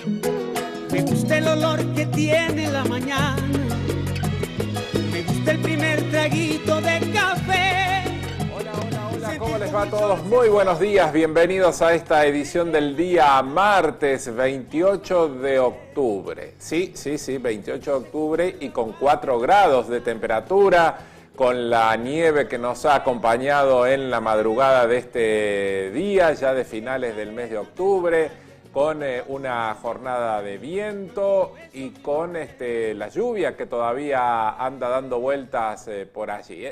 Me gusta el olor que tiene la mañana. Me gusta el primer traguito de café. Hola, ¿cómo les va a todos? Muy buenos días, bienvenidos a esta edición del día martes 28 de octubre. Sí, 28 de octubre y con 4 grados de temperatura, con la nieve que nos ha acompañado en la madrugada de este día, ya de finales del mes de octubre, con una jornada de viento y con la lluvia que todavía anda dando vueltas por allí.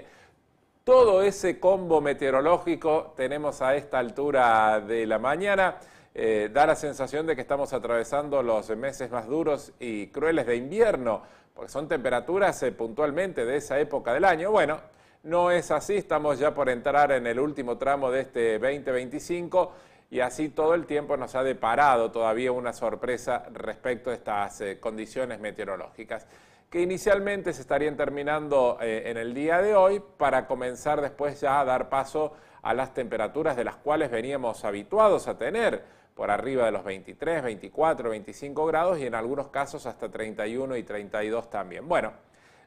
Todo ese combo meteorológico tenemos a esta altura de la mañana. Da la sensación de que estamos atravesando los meses más duros y crueles de invierno, porque son temperaturas puntualmente de esa época del año. Bueno, no es así, estamos ya por entrar en el último tramo de este 2025 y así todo el tiempo nos ha deparado todavía una sorpresa respecto a estas condiciones meteorológicas, que inicialmente se estarían terminando en el día de hoy para comenzar después ya a dar paso a las temperaturas de las cuales veníamos habituados a tener, por arriba de los 23, 24, 25 grados y en algunos casos hasta 31 y 32 también. Bueno,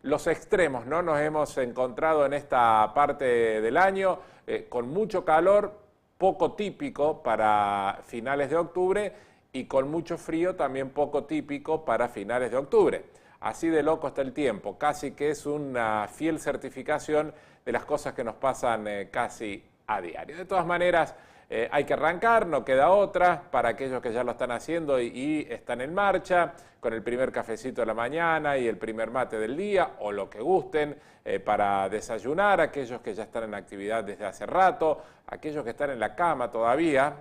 los extremos, ¿no? Nos hemos encontrado en esta parte del año con mucho calor, poco típico para finales de octubre, y con mucho frío también poco típico para finales de octubre. Así de loco está el tiempo, casi que es una fiel certificación de las cosas que nos pasan casi a diario. De todas maneras, hay que arrancar, no queda otra, para aquellos que ya lo están haciendo y están en marcha, con el primer cafecito de la mañana y el primer mate del día, o lo que gusten, para desayunar, aquellos que ya están en actividad desde hace rato, aquellos que están en la cama todavía,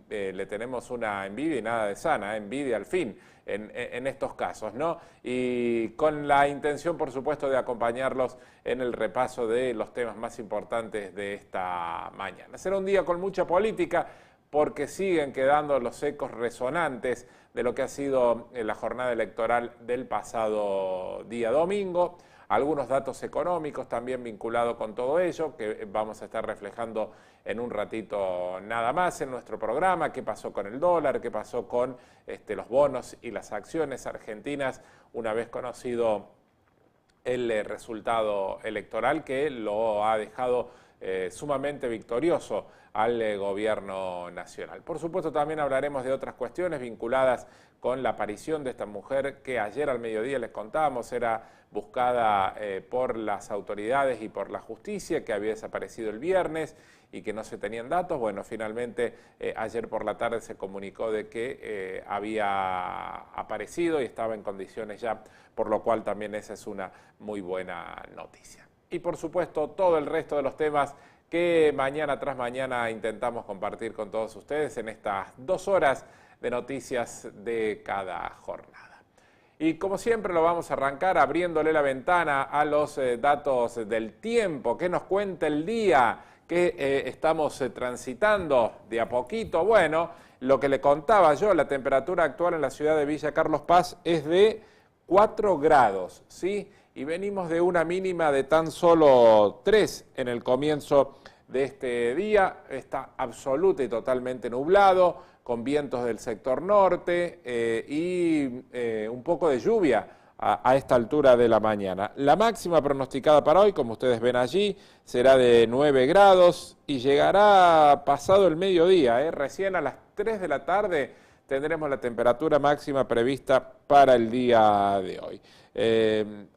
le tenemos una envidia y nada de sana, envidia al fin, en estos casos, ¿no? Y con la intención, por supuesto, de acompañarlos en el repaso de los temas más importantes de esta mañana. Será un día con mucha política, porque siguen quedando los ecos resonantes de lo que ha sido la jornada electoral del pasado día domingo. Algunos datos económicos también vinculados con todo ello, que vamos a estar reflejando en un ratito nada más en nuestro programa. Qué pasó con el dólar, qué pasó con los bonos y las acciones argentinas una vez conocido el resultado electoral, que lo ha dejado sumamente victorioso al gobierno nacional. Por supuesto, también hablaremos de otras cuestiones vinculadas con la aparición de esta mujer que ayer al mediodía les contábamos era buscada por las autoridades y por la justicia, que había desaparecido el viernes y que no se tenían datos. Bueno, finalmente ayer por la tarde se comunicó de que había aparecido y estaba en condiciones ya, por lo cual también esa es una muy buena noticia. Y por supuesto todo el resto de los temas que mañana tras mañana intentamos compartir con todos ustedes en estas 2 horas de noticias de cada jornada. Y como siempre lo vamos a arrancar abriéndole la ventana a los datos del tiempo. ¿Qué nos cuenta el día? ¿Qué estamos transitando de a poquito? Bueno, lo que le contaba yo, la temperatura actual en la ciudad de Villa Carlos Paz es de 4 grados, ¿sí? Y venimos de una mínima de tan solo 3 en el comienzo de este día. Está absoluta y totalmente nublado, con vientos del sector norte y un poco de lluvia a esta altura de la mañana. La máxima pronosticada para hoy, como ustedes ven allí, será de 9 grados y llegará pasado el mediodía. Recién a las 3 de la tarde tendremos la temperatura máxima prevista para el día de hoy.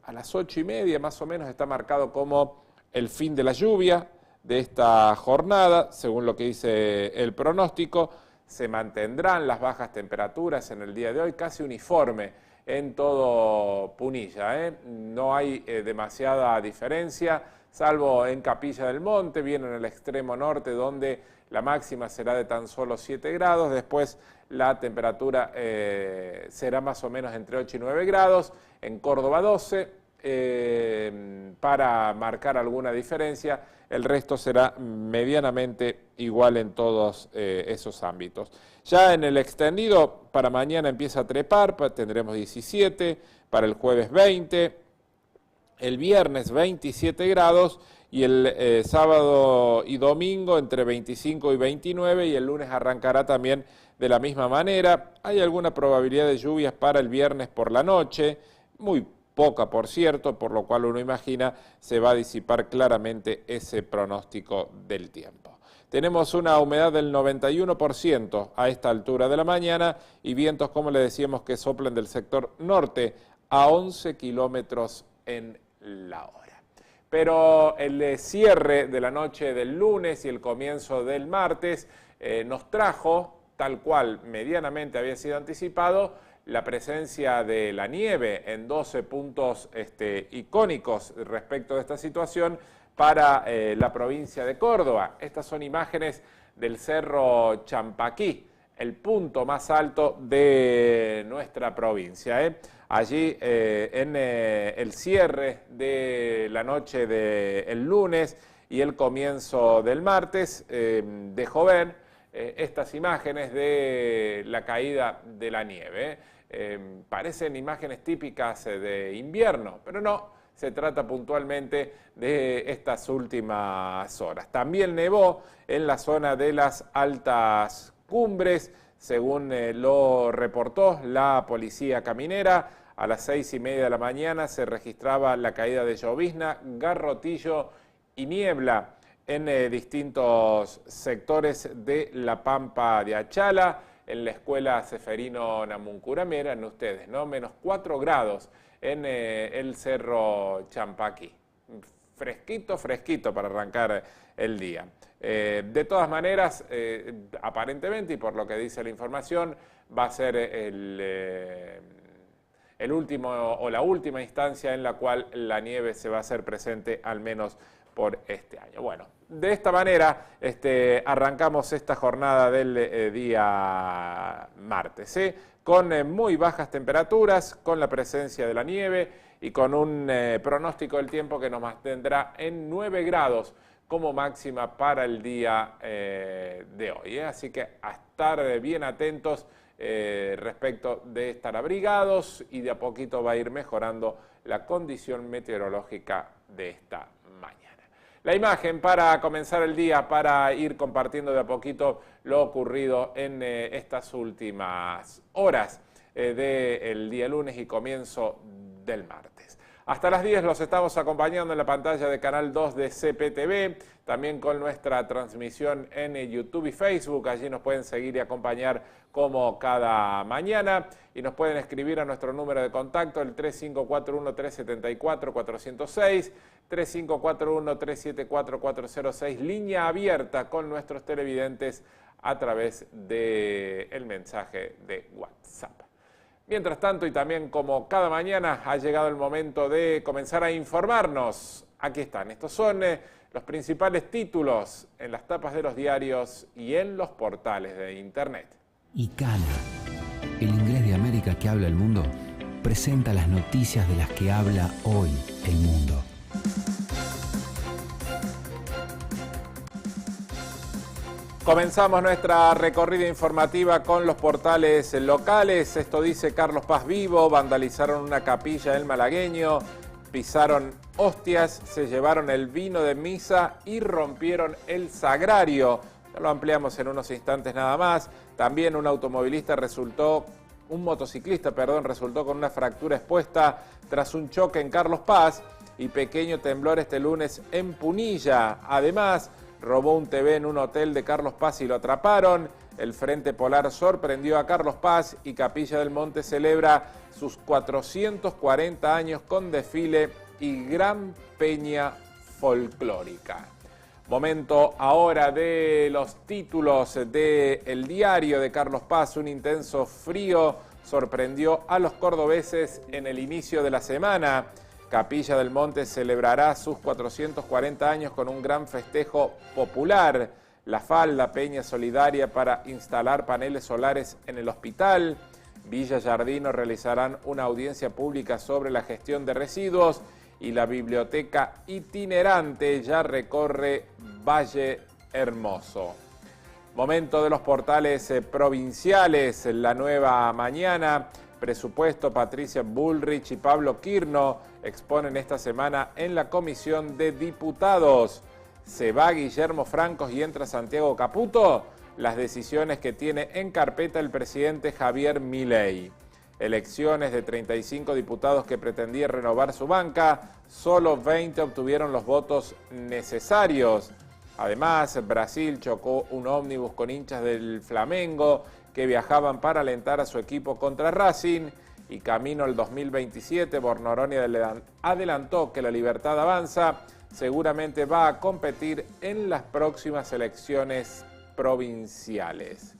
A las 8:30 más o menos está marcado como el fin de la lluvia de esta jornada, según lo que dice el pronóstico. Se mantendrán las bajas temperaturas en el día de hoy, casi uniforme en todo Punilla. No hay demasiada diferencia, salvo en Capilla del Monte, bien en el extremo norte, donde la máxima será de tan solo 7 grados, después la temperatura será más o menos entre 8 y 9 grados, en Córdoba 12, para marcar alguna diferencia, el resto será medianamente igual en todos esos ámbitos. Ya en el extendido, para mañana empieza a trepar, tendremos 17, para el jueves 20, El viernes 27 grados y el sábado y domingo entre 25 y 29 y el lunes arrancará también de la misma manera. Hay alguna probabilidad de lluvias para el viernes por la noche, muy poca por cierto, por lo cual uno imagina se va a disipar claramente ese pronóstico del tiempo. Tenemos una humedad del 91% a esta altura de la mañana y vientos, como le decíamos, que soplan del sector norte a 11 kilómetros en la hora. Pero el cierre de la noche del lunes y el comienzo del martes nos trajo, tal cual medianamente había sido anticipado, la presencia de la nieve en 12 puntos icónicos respecto de esta situación para la provincia de Córdoba. Estas son imágenes del Cerro Champaquí, el punto más alto de nuestra provincia. Allí en el cierre de la noche del lunes y el comienzo del martes dejó ver estas imágenes de la caída de la nieve. Parecen imágenes típicas de invierno, pero no, se trata puntualmente de estas últimas horas. También nevó en la zona de las altas cumbres, según lo reportó la policía caminera. A las 6:30 de la mañana se registraba la caída de llovizna, garrotillo y niebla en distintos sectores de la Pampa de Achala. En la escuela Ceferino Namuncurame eran ustedes, ¿no? Menos 4 grados en el Cerro Champaquí. Fresquito, fresquito para arrancar el día. De todas maneras, aparentemente, y por lo que dice la información, va a ser el último o la última instancia en la cual la nieve se va a hacer presente, al menos por este año. Bueno, de esta manera arrancamos esta jornada del día martes, con muy bajas temperaturas, con la presencia de la nieve y con un pronóstico del tiempo que nos mantendrá en 9 grados como máxima para el día de hoy. Así que a estar bien atentos respecto de estar abrigados, y de a poquito va a ir mejorando la condición meteorológica de esta mañana. La imagen para comenzar el día, para ir compartiendo de a poquito lo ocurrido en estas últimas horas del día lunes y comienzo del martes. Hasta las 10 los estamos acompañando en la pantalla de Canal 2 de CPTV, también con nuestra transmisión en YouTube y Facebook. Allí nos pueden seguir y acompañar como cada mañana, y nos pueden escribir a nuestro número de contacto, el 3541-374-406, 3541-374-406, línea abierta con nuestros televidentes a través del mensaje de WhatsApp. Mientras tanto, y también como cada mañana, ha llegado el momento de comenzar a informarnos. Aquí están, estos son los principales títulos en las tapas de los diarios y en los portales de Internet. ICANA, el inglés de América que habla el mundo, presenta las noticias de las que habla hoy el mundo. Comenzamos nuestra recorrida informativa con los portales locales. Esto dice: Carlos Paz vivo, vandalizaron una capilla del malagueño, pisaron hostias, se llevaron el vino de misa y rompieron el sagrario. Ya lo ampliamos en unos instantes nada más. También un motociclista resultó con una fractura expuesta tras un choque en Carlos Paz, y pequeño temblor este lunes en Punilla. Además, robó un TV en un hotel de Carlos Paz y lo atraparon. El Frente Polar sorprendió a Carlos Paz y Capilla del Monte celebra sus 440 años con desfile y gran peña folclórica. Momento ahora de los títulos del diario de Carlos Paz. Un intenso frío sorprendió a los cordobeses en el inicio de la semana. Capilla del Monte celebrará sus 440 años con un gran festejo popular. La Falda, peña solidaria para instalar paneles solares en el hospital. Villa Giardino realizarán una audiencia pública sobre la gestión de residuos, y la biblioteca itinerante ya recorre Valle Hermoso. Momento de los portales provinciales. La Nueva Mañana presupuesto, Patricia Bullrich y Pablo Quirno exponen esta semana en la Comisión de Diputados. Se va Guillermo Francos y entra Santiago Caputo. Las decisiones que tiene en carpeta el presidente Javier Milei. Elecciones de 35 diputados que pretendían renovar su banca, solo 20 obtuvieron los votos necesarios. Además, Brasil chocó un ómnibus con hinchas del Flamengo que viajaban para alentar a su equipo contra Racing, y camino al 2027, Bornoroni adelantó que La Libertad Avanza seguramente va a competir en las próximas elecciones provinciales.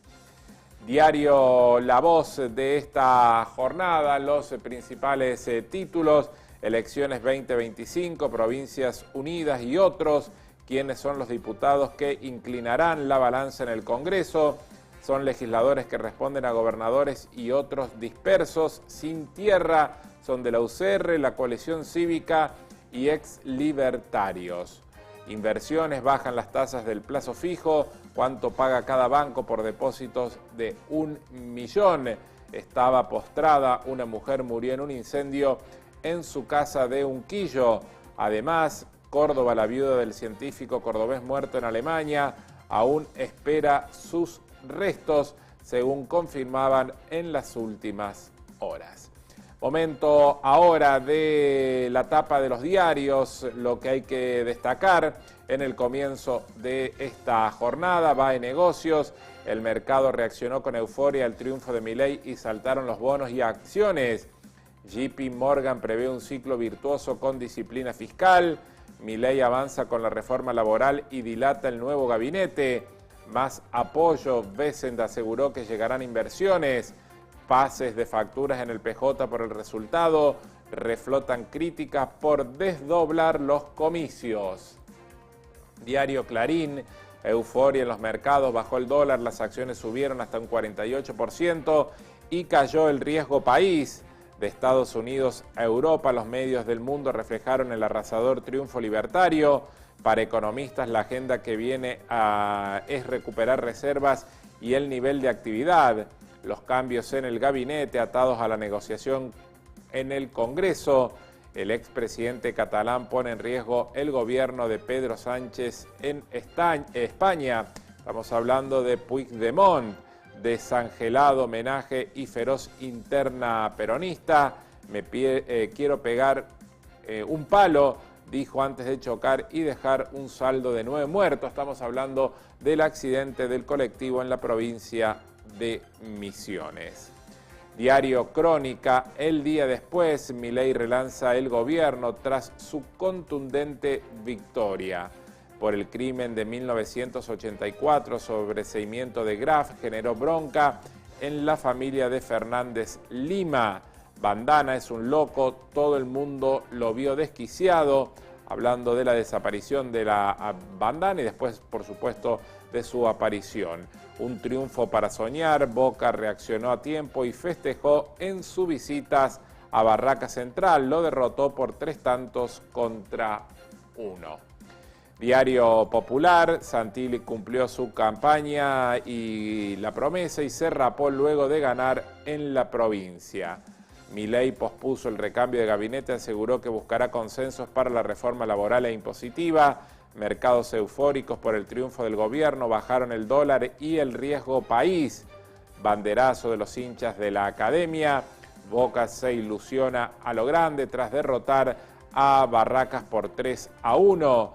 Diario La Voz de esta jornada, los principales títulos: elecciones 2025, Provincias Unidas y otros. ¿Quiénes son los diputados que inclinarán la balanza en el Congreso? Son legisladores que responden a gobernadores y otros dispersos, sin tierra. Son de la UCR, la Coalición Cívica y ex libertarios. Inversiones, bajan las tasas del plazo fijo. ¿Cuánto paga cada banco por depósitos de 1 millón? Estaba postrada, una mujer murió en un incendio en su casa de Unquillo. Además, Córdoba, la viuda del científico cordobés muerto en Alemania, aún espera sus restos, según confirmaban en las últimas horas. Momento ahora de la tapa de los diarios, lo que hay que destacar en el comienzo de esta jornada. Va en negocios, el mercado reaccionó con euforia al triunfo de Milei y saltaron los bonos y acciones. JP Morgan prevé un ciclo virtuoso con disciplina fiscal. Milei avanza con la reforma laboral y dilata el nuevo gabinete. Más apoyo, Besend aseguró que llegarán inversiones. Pases de facturas en el PJ por el resultado, reflotan críticas por desdoblar los comicios. Diario Clarín, euforia en los mercados, bajó el dólar, las acciones subieron hasta un 48% y cayó el riesgo país. De Estados Unidos a Europa, los medios del mundo reflejaron el arrasador triunfo libertario. Para economistas, la agenda que viene es recuperar reservas y el nivel de actividad. Los cambios en el gabinete atados a la negociación en el Congreso. El expresidente catalán pone en riesgo el gobierno de Pedro Sánchez en España. Estamos hablando de Puigdemont. Desangelado homenaje y feroz interna peronista. Quiero pegar un palo, dijo antes de chocar y dejar un saldo de 9 muertos. Estamos hablando del accidente del colectivo en la provincia de Misiones. Diario Crónica, el día después, Milei relanza el gobierno tras su contundente victoria. Por el crimen de 1984, sobreseimiento de Graf generó bronca en la familia de Fernández Lima. Bandana es un loco, todo el mundo lo vio desquiciado, hablando de la desaparición de la bandana y después, por supuesto, de su aparición. Un triunfo para soñar, Boca reaccionó a tiempo y festejó en sus visitas a Barraca Central, lo derrotó por 3-1. Diario Popular, Santilli cumplió su campaña y la promesa y se rapó luego de ganar en la provincia. Milei pospuso el recambio de gabinete, aseguró que buscará consensos para la reforma laboral e impositiva. Mercados eufóricos por el triunfo del gobierno, bajaron el dólar y el riesgo país. Banderazo de los hinchas de la academia. Boca se ilusiona a lo grande tras derrotar a Barracas por 3-1.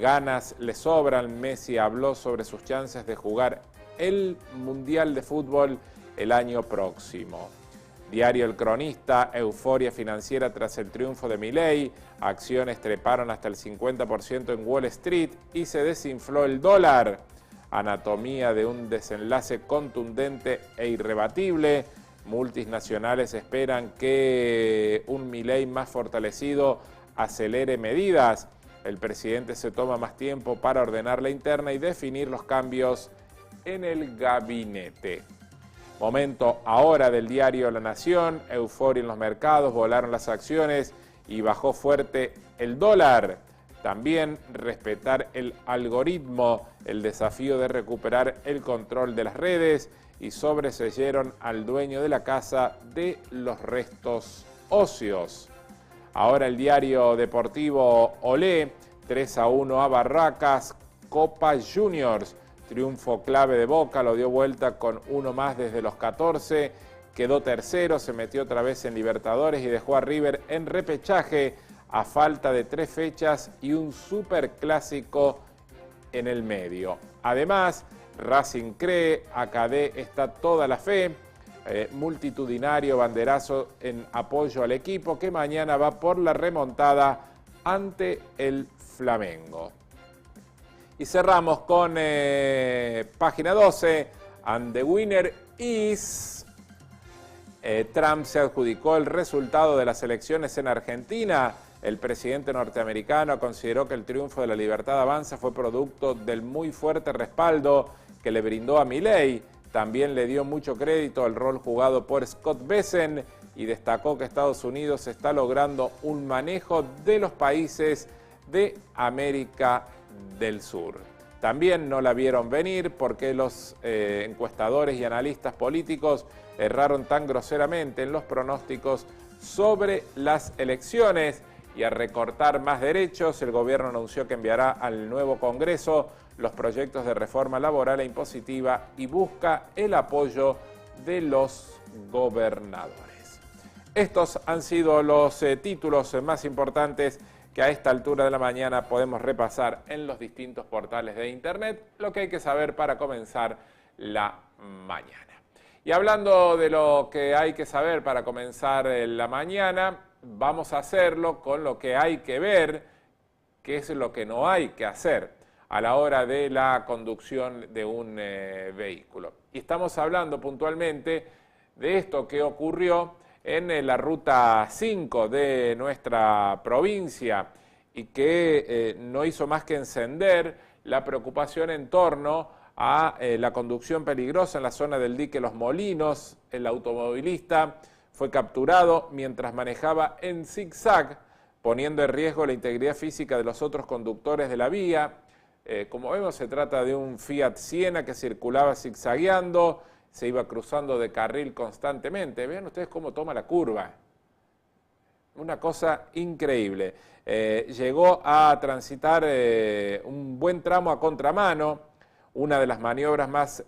Ganas le sobran. Messi habló sobre sus chances de jugar el Mundial de Fútbol el año próximo. Diario El Cronista, euforia financiera tras el triunfo de Milei. Acciones treparon hasta el 50% en Wall Street y se desinfló el dólar. Anatomía de un desenlace contundente e irrebatible. Multinacionales esperan que un Milei más fortalecido acelere medidas. El presidente se toma más tiempo para ordenar la interna y definir los cambios en el gabinete. Momento ahora del diario La Nación, euforia en los mercados, volaron las acciones y bajó fuerte el dólar. También respetar el algoritmo, el desafío de recuperar el control de las redes y sobreseyeron al dueño de la casa de los restos óseos. Ahora el diario deportivo Olé, 3-1 a Barracas, Copa Juniors. Triunfo clave de Boca, lo dio vuelta con uno más desde los 14. Quedó tercero, se metió otra vez en Libertadores y dejó a River en repechaje a falta de 3 fechas y un superclásico en el medio. Además, Racing cree, AKD está toda la fe. Multitudinario banderazo en apoyo al equipo que mañana va por la remontada ante el Flamengo. Y cerramos con página 12, and the winner is... Trump se adjudicó el resultado de las elecciones en Argentina. El presidente norteamericano consideró que el triunfo de la Libertad Avanza fue producto del muy fuerte respaldo que le brindó a Milei. También le dio mucho crédito al rol jugado por Scott Bessent y destacó que Estados Unidos está logrando un manejo de los países de América del Sur. También no la vieron venir porque los encuestadores y analistas políticos erraron tan groseramente en los pronósticos sobre las elecciones. Y a recortar más derechos, el gobierno anunció que enviará al nuevo Congreso los proyectos de reforma laboral e impositiva y busca el apoyo de los gobernadores. Estos han sido los títulos más importantes que a esta altura de la mañana podemos repasar en los distintos portales de Internet, lo que hay que saber para comenzar la mañana. Y hablando de lo que hay que saber para comenzar la mañana, vamos a hacerlo con lo que hay que ver, que es lo que no hay que hacer a la hora de la conducción de un vehículo. Y estamos hablando puntualmente de esto que ocurrió en la ruta 5 de nuestra provincia y que no hizo más que encender la preocupación en torno a la conducción peligrosa en la zona del dique Los Molinos. El automovilista fue capturado mientras manejaba en zigzag, poniendo en riesgo la integridad física de los otros conductores de la vía. Como vemos, se trata de un Fiat Siena que circulaba zigzagueando, se iba cruzando de carril constantemente. Vean ustedes cómo toma la curva. Una cosa increíble. Llegó a transitar un buen tramo a contramano, una de las maniobras más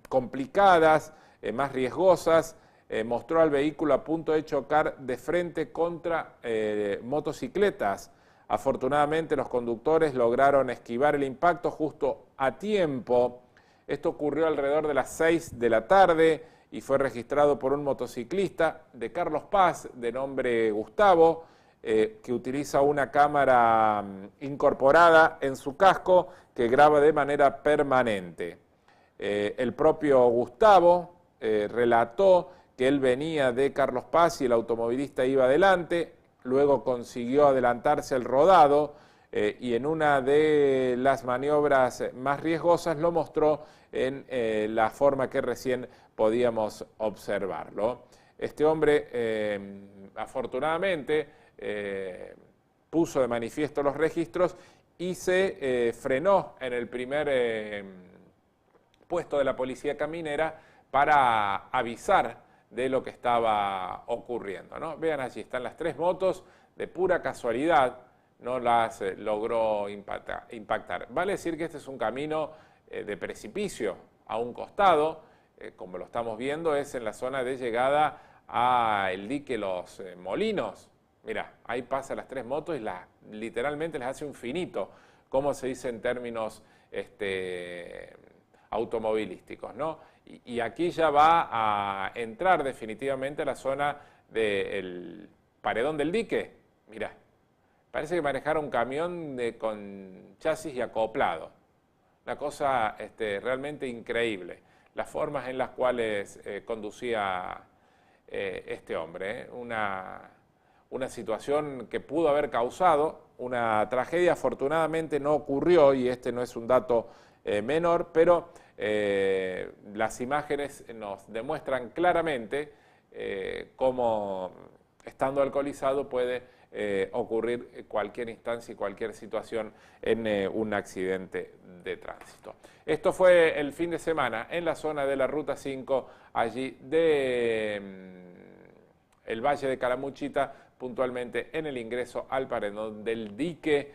complicadas, más riesgosas. Mostró al vehículo a punto de chocar de frente contra motocicletas. Afortunadamente los conductores lograron esquivar el impacto justo a tiempo. Esto ocurrió alrededor de las 6 de la tarde y fue registrado por un motociclista de Carlos Paz, de nombre Gustavo, que utiliza una cámara incorporada en su casco que graba de manera permanente. El propio Gustavo relató que él venía de Carlos Paz y el automovilista iba adelante, luego consiguió adelantarse el rodado y en una de las maniobras más riesgosas lo mostró en la forma que recién podíamos observarlo. Este hombre, afortunadamente, puso de manifiesto los registros y se frenó en el primer puesto de la policía caminera para avisar de lo que estaba ocurriendo, ¿no? Vean allí, están las 3 motos, de pura casualidad no las logró impactar. Vale decir que este es un camino de precipicio a un costado, como lo estamos viendo, es en la zona de llegada al dique Los Molinos. Mirá, ahí pasan las 3 motos y literalmente les hace un finito, como se dice en términos automovilísticos, ¿no? Y aquí ya va a entrar definitivamente a la zona del paredón del dique. Mirá, parece que manejaron un camión con chasis y acoplado. Una cosa realmente increíble. Las formas en las cuales conducía este hombre. Una situación que pudo haber causado una tragedia. Afortunadamente no ocurrió y este no es un dato menor, pero las imágenes nos demuestran claramente cómo estando alcoholizado puede ocurrir cualquier instancia y cualquier situación en un accidente de tránsito. Esto fue el fin de semana en la zona de la Ruta 5, allí de el Valle de Calamuchita, puntualmente en el ingreso al paredón del dique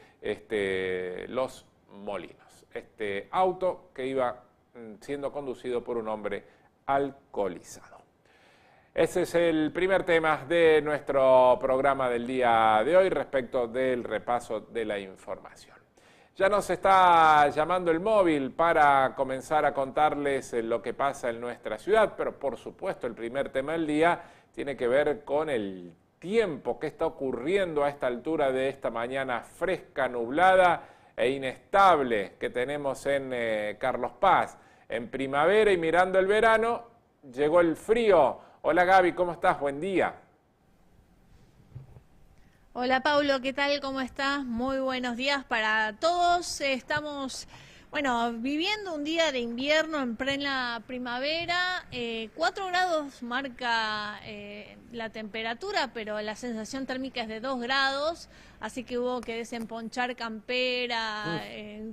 Los Molinos. Este auto que iba siendo conducido por un hombre alcoholizado. Ese es el primer tema de nuestro programa del día de hoy respecto del repaso de la información. Ya nos está llamando el móvil para comenzar a contarles lo que pasa en nuestra ciudad, pero por supuesto el primer tema del día tiene que ver con el tiempo que está ocurriendo a esta altura de esta mañana fresca, nublada e inestable que tenemos en Carlos Paz. En primavera y mirando el verano, llegó el frío. Hola Gaby, ¿cómo estás? Buen día. Hola Paulo, ¿qué tal? ¿Cómo estás? Muy buenos días para todos. Estamos, viviendo un día de invierno en plena primavera. 4 grados marca la temperatura, pero la sensación térmica es de 2 grados, así que hubo que desemponchar campera,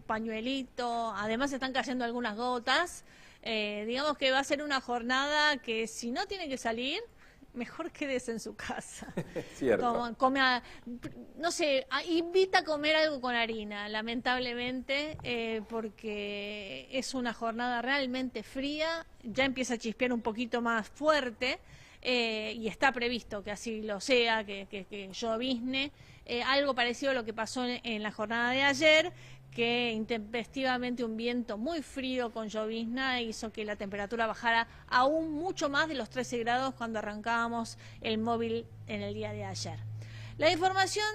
pañuelito. Además están cayendo algunas gotas. Digamos que va a ser una jornada que si no tiene que salir, mejor quédese en su casa. Cierto. Invita a comer algo con harina, lamentablemente, porque es una jornada realmente fría, ya empieza a chispear un poquito más fuerte, y está previsto que así lo sea, que llovizne, algo parecido a lo que pasó en la jornada de ayer, que intempestivamente un viento muy frío con llovizna hizo que la temperatura bajara aún mucho más de los 13 grados cuando arrancábamos el móvil en el día de ayer. La información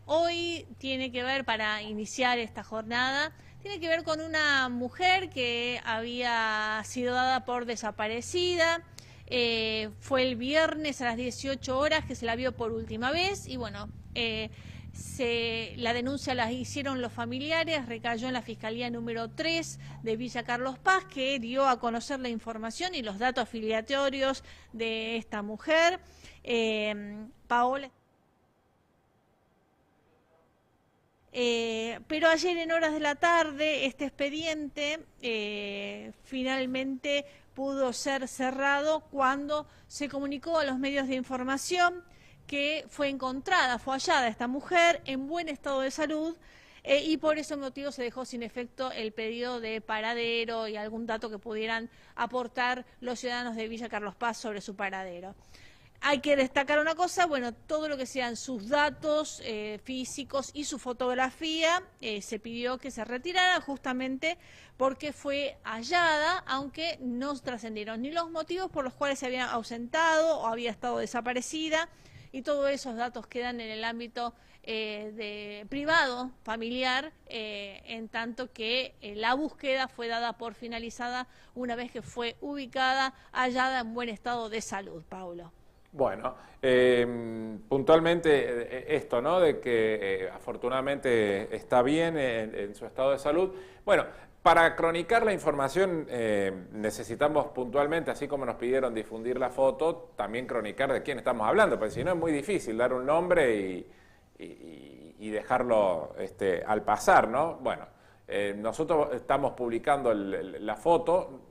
hoy tiene que ver, para iniciar esta jornada, tiene que ver con una mujer que había sido dada por desaparecida. Fue el viernes a las 18 horas que se la vio por última vez y la denuncia la hicieron los familiares, recayó en la Fiscalía número 3 de Villa Carlos Paz, que dio a conocer la información y los datos afiliatorios de esta mujer. Paola. Pero ayer en horas de la tarde este expediente finalmente pudo ser cerrado cuando se comunicó a los medios de información que fue hallada esta mujer en buen estado de salud, y por ese motivo se dejó sin efecto el pedido de paradero y algún dato que pudieran aportar los ciudadanos de Villa Carlos Paz sobre su paradero. Hay que destacar una cosa, todo lo que sean sus datos físicos y su fotografía se pidió que se retirara justamente porque fue hallada, aunque no trascendieron ni los motivos por los cuales se había ausentado o había estado desaparecida, y todos esos datos quedan en el ámbito privado, familiar, en tanto que la búsqueda fue dada por finalizada una vez que fue ubicada, hallada en buen estado de salud, Paulo. Bueno, puntualmente esto, ¿no? De que afortunadamente está bien en su estado de salud. Bueno, para cronicar la información necesitamos puntualmente, así como nos pidieron difundir la foto, también cronicar de quién estamos hablando, porque si no es muy difícil dar un nombre y dejarlo al pasar, ¿no? Bueno, nosotros estamos publicando la foto,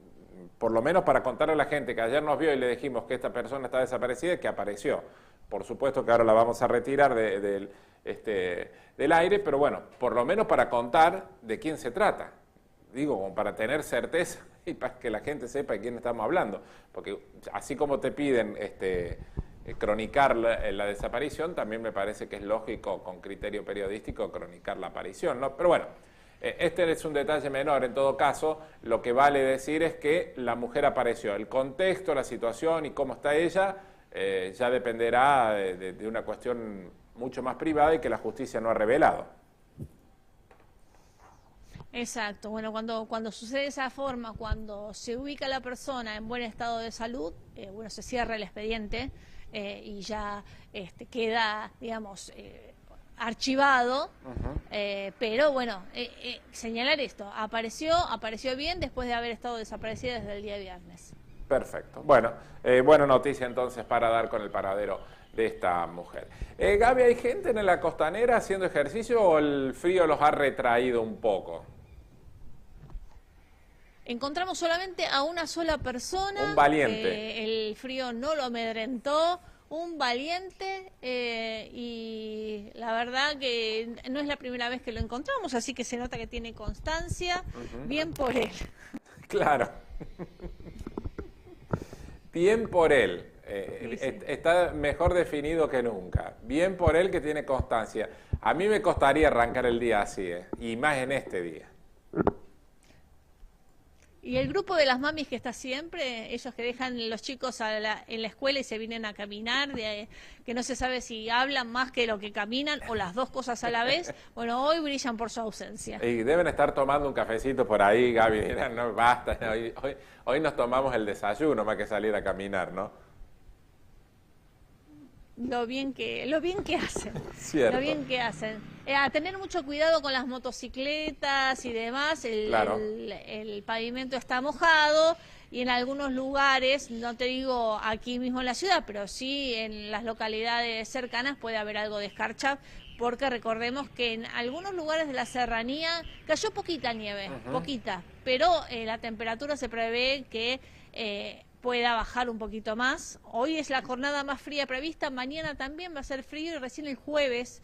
por lo menos para contarle a la gente que ayer nos vio y le dijimos que esta persona está desaparecida y que apareció. Por supuesto que ahora la vamos a retirar del aire, pero bueno, por lo menos para contar de quién se trata. Digo, como para tener certeza y para que la gente sepa de quién estamos hablando. Porque así como te piden cronicar la desaparición, también me parece que es lógico, con criterio periodístico, cronicar la aparición, ¿no? Pero bueno, este es un detalle menor. En todo caso, lo que vale decir es que la mujer apareció. El contexto, la situación y cómo está ella ya dependerá de una cuestión mucho más privada y que la justicia no ha revelado. Exacto. Cuando sucede de esa forma, cuando se ubica la persona en buen estado de salud, se cierra el expediente y ya queda, digamos, archivado. Pero señalar esto, apareció bien después de haber estado desaparecida desde el día viernes. Perfecto. Bueno, buena noticia entonces para dar con el paradero de esta mujer. Gaby, ¿hay gente en la costanera haciendo ejercicio o el frío los ha retraído un poco? Encontramos solamente a una sola persona. Un valiente. El frío no lo amedrentó. Un valiente y la verdad que no es la primera vez que lo encontramos, así que se nota que tiene constancia. Bien por él. Claro. Bien por él. Sí. Está mejor definido que nunca. Bien por él que tiene constancia. A mí me costaría arrancar el día así, y más en este día. Y el grupo de las mamis que está siempre, ellos que dejan los chicos en la escuela y se vienen a caminar, que no se sabe si hablan más que lo que caminan o las dos cosas a la vez, bueno, hoy brillan por su ausencia. Y deben estar tomando un cafecito por ahí, Gaby. No, basta, hoy nos tomamos el desayuno más que salir a caminar, ¿no? Lo bien que hacen. Cierto. Lo bien que hacen. A tener mucho cuidado con las motocicletas y demás. Claro. El pavimento está mojado y en algunos lugares, no te digo aquí mismo en la ciudad, pero sí en las localidades cercanas puede haber algo de escarcha, porque recordemos que en algunos lugares de la serranía cayó poquita nieve, poquita, pero la temperatura se prevé que pueda bajar un poquito más. Hoy es la jornada más fría prevista, mañana también va a ser frío y recién el jueves,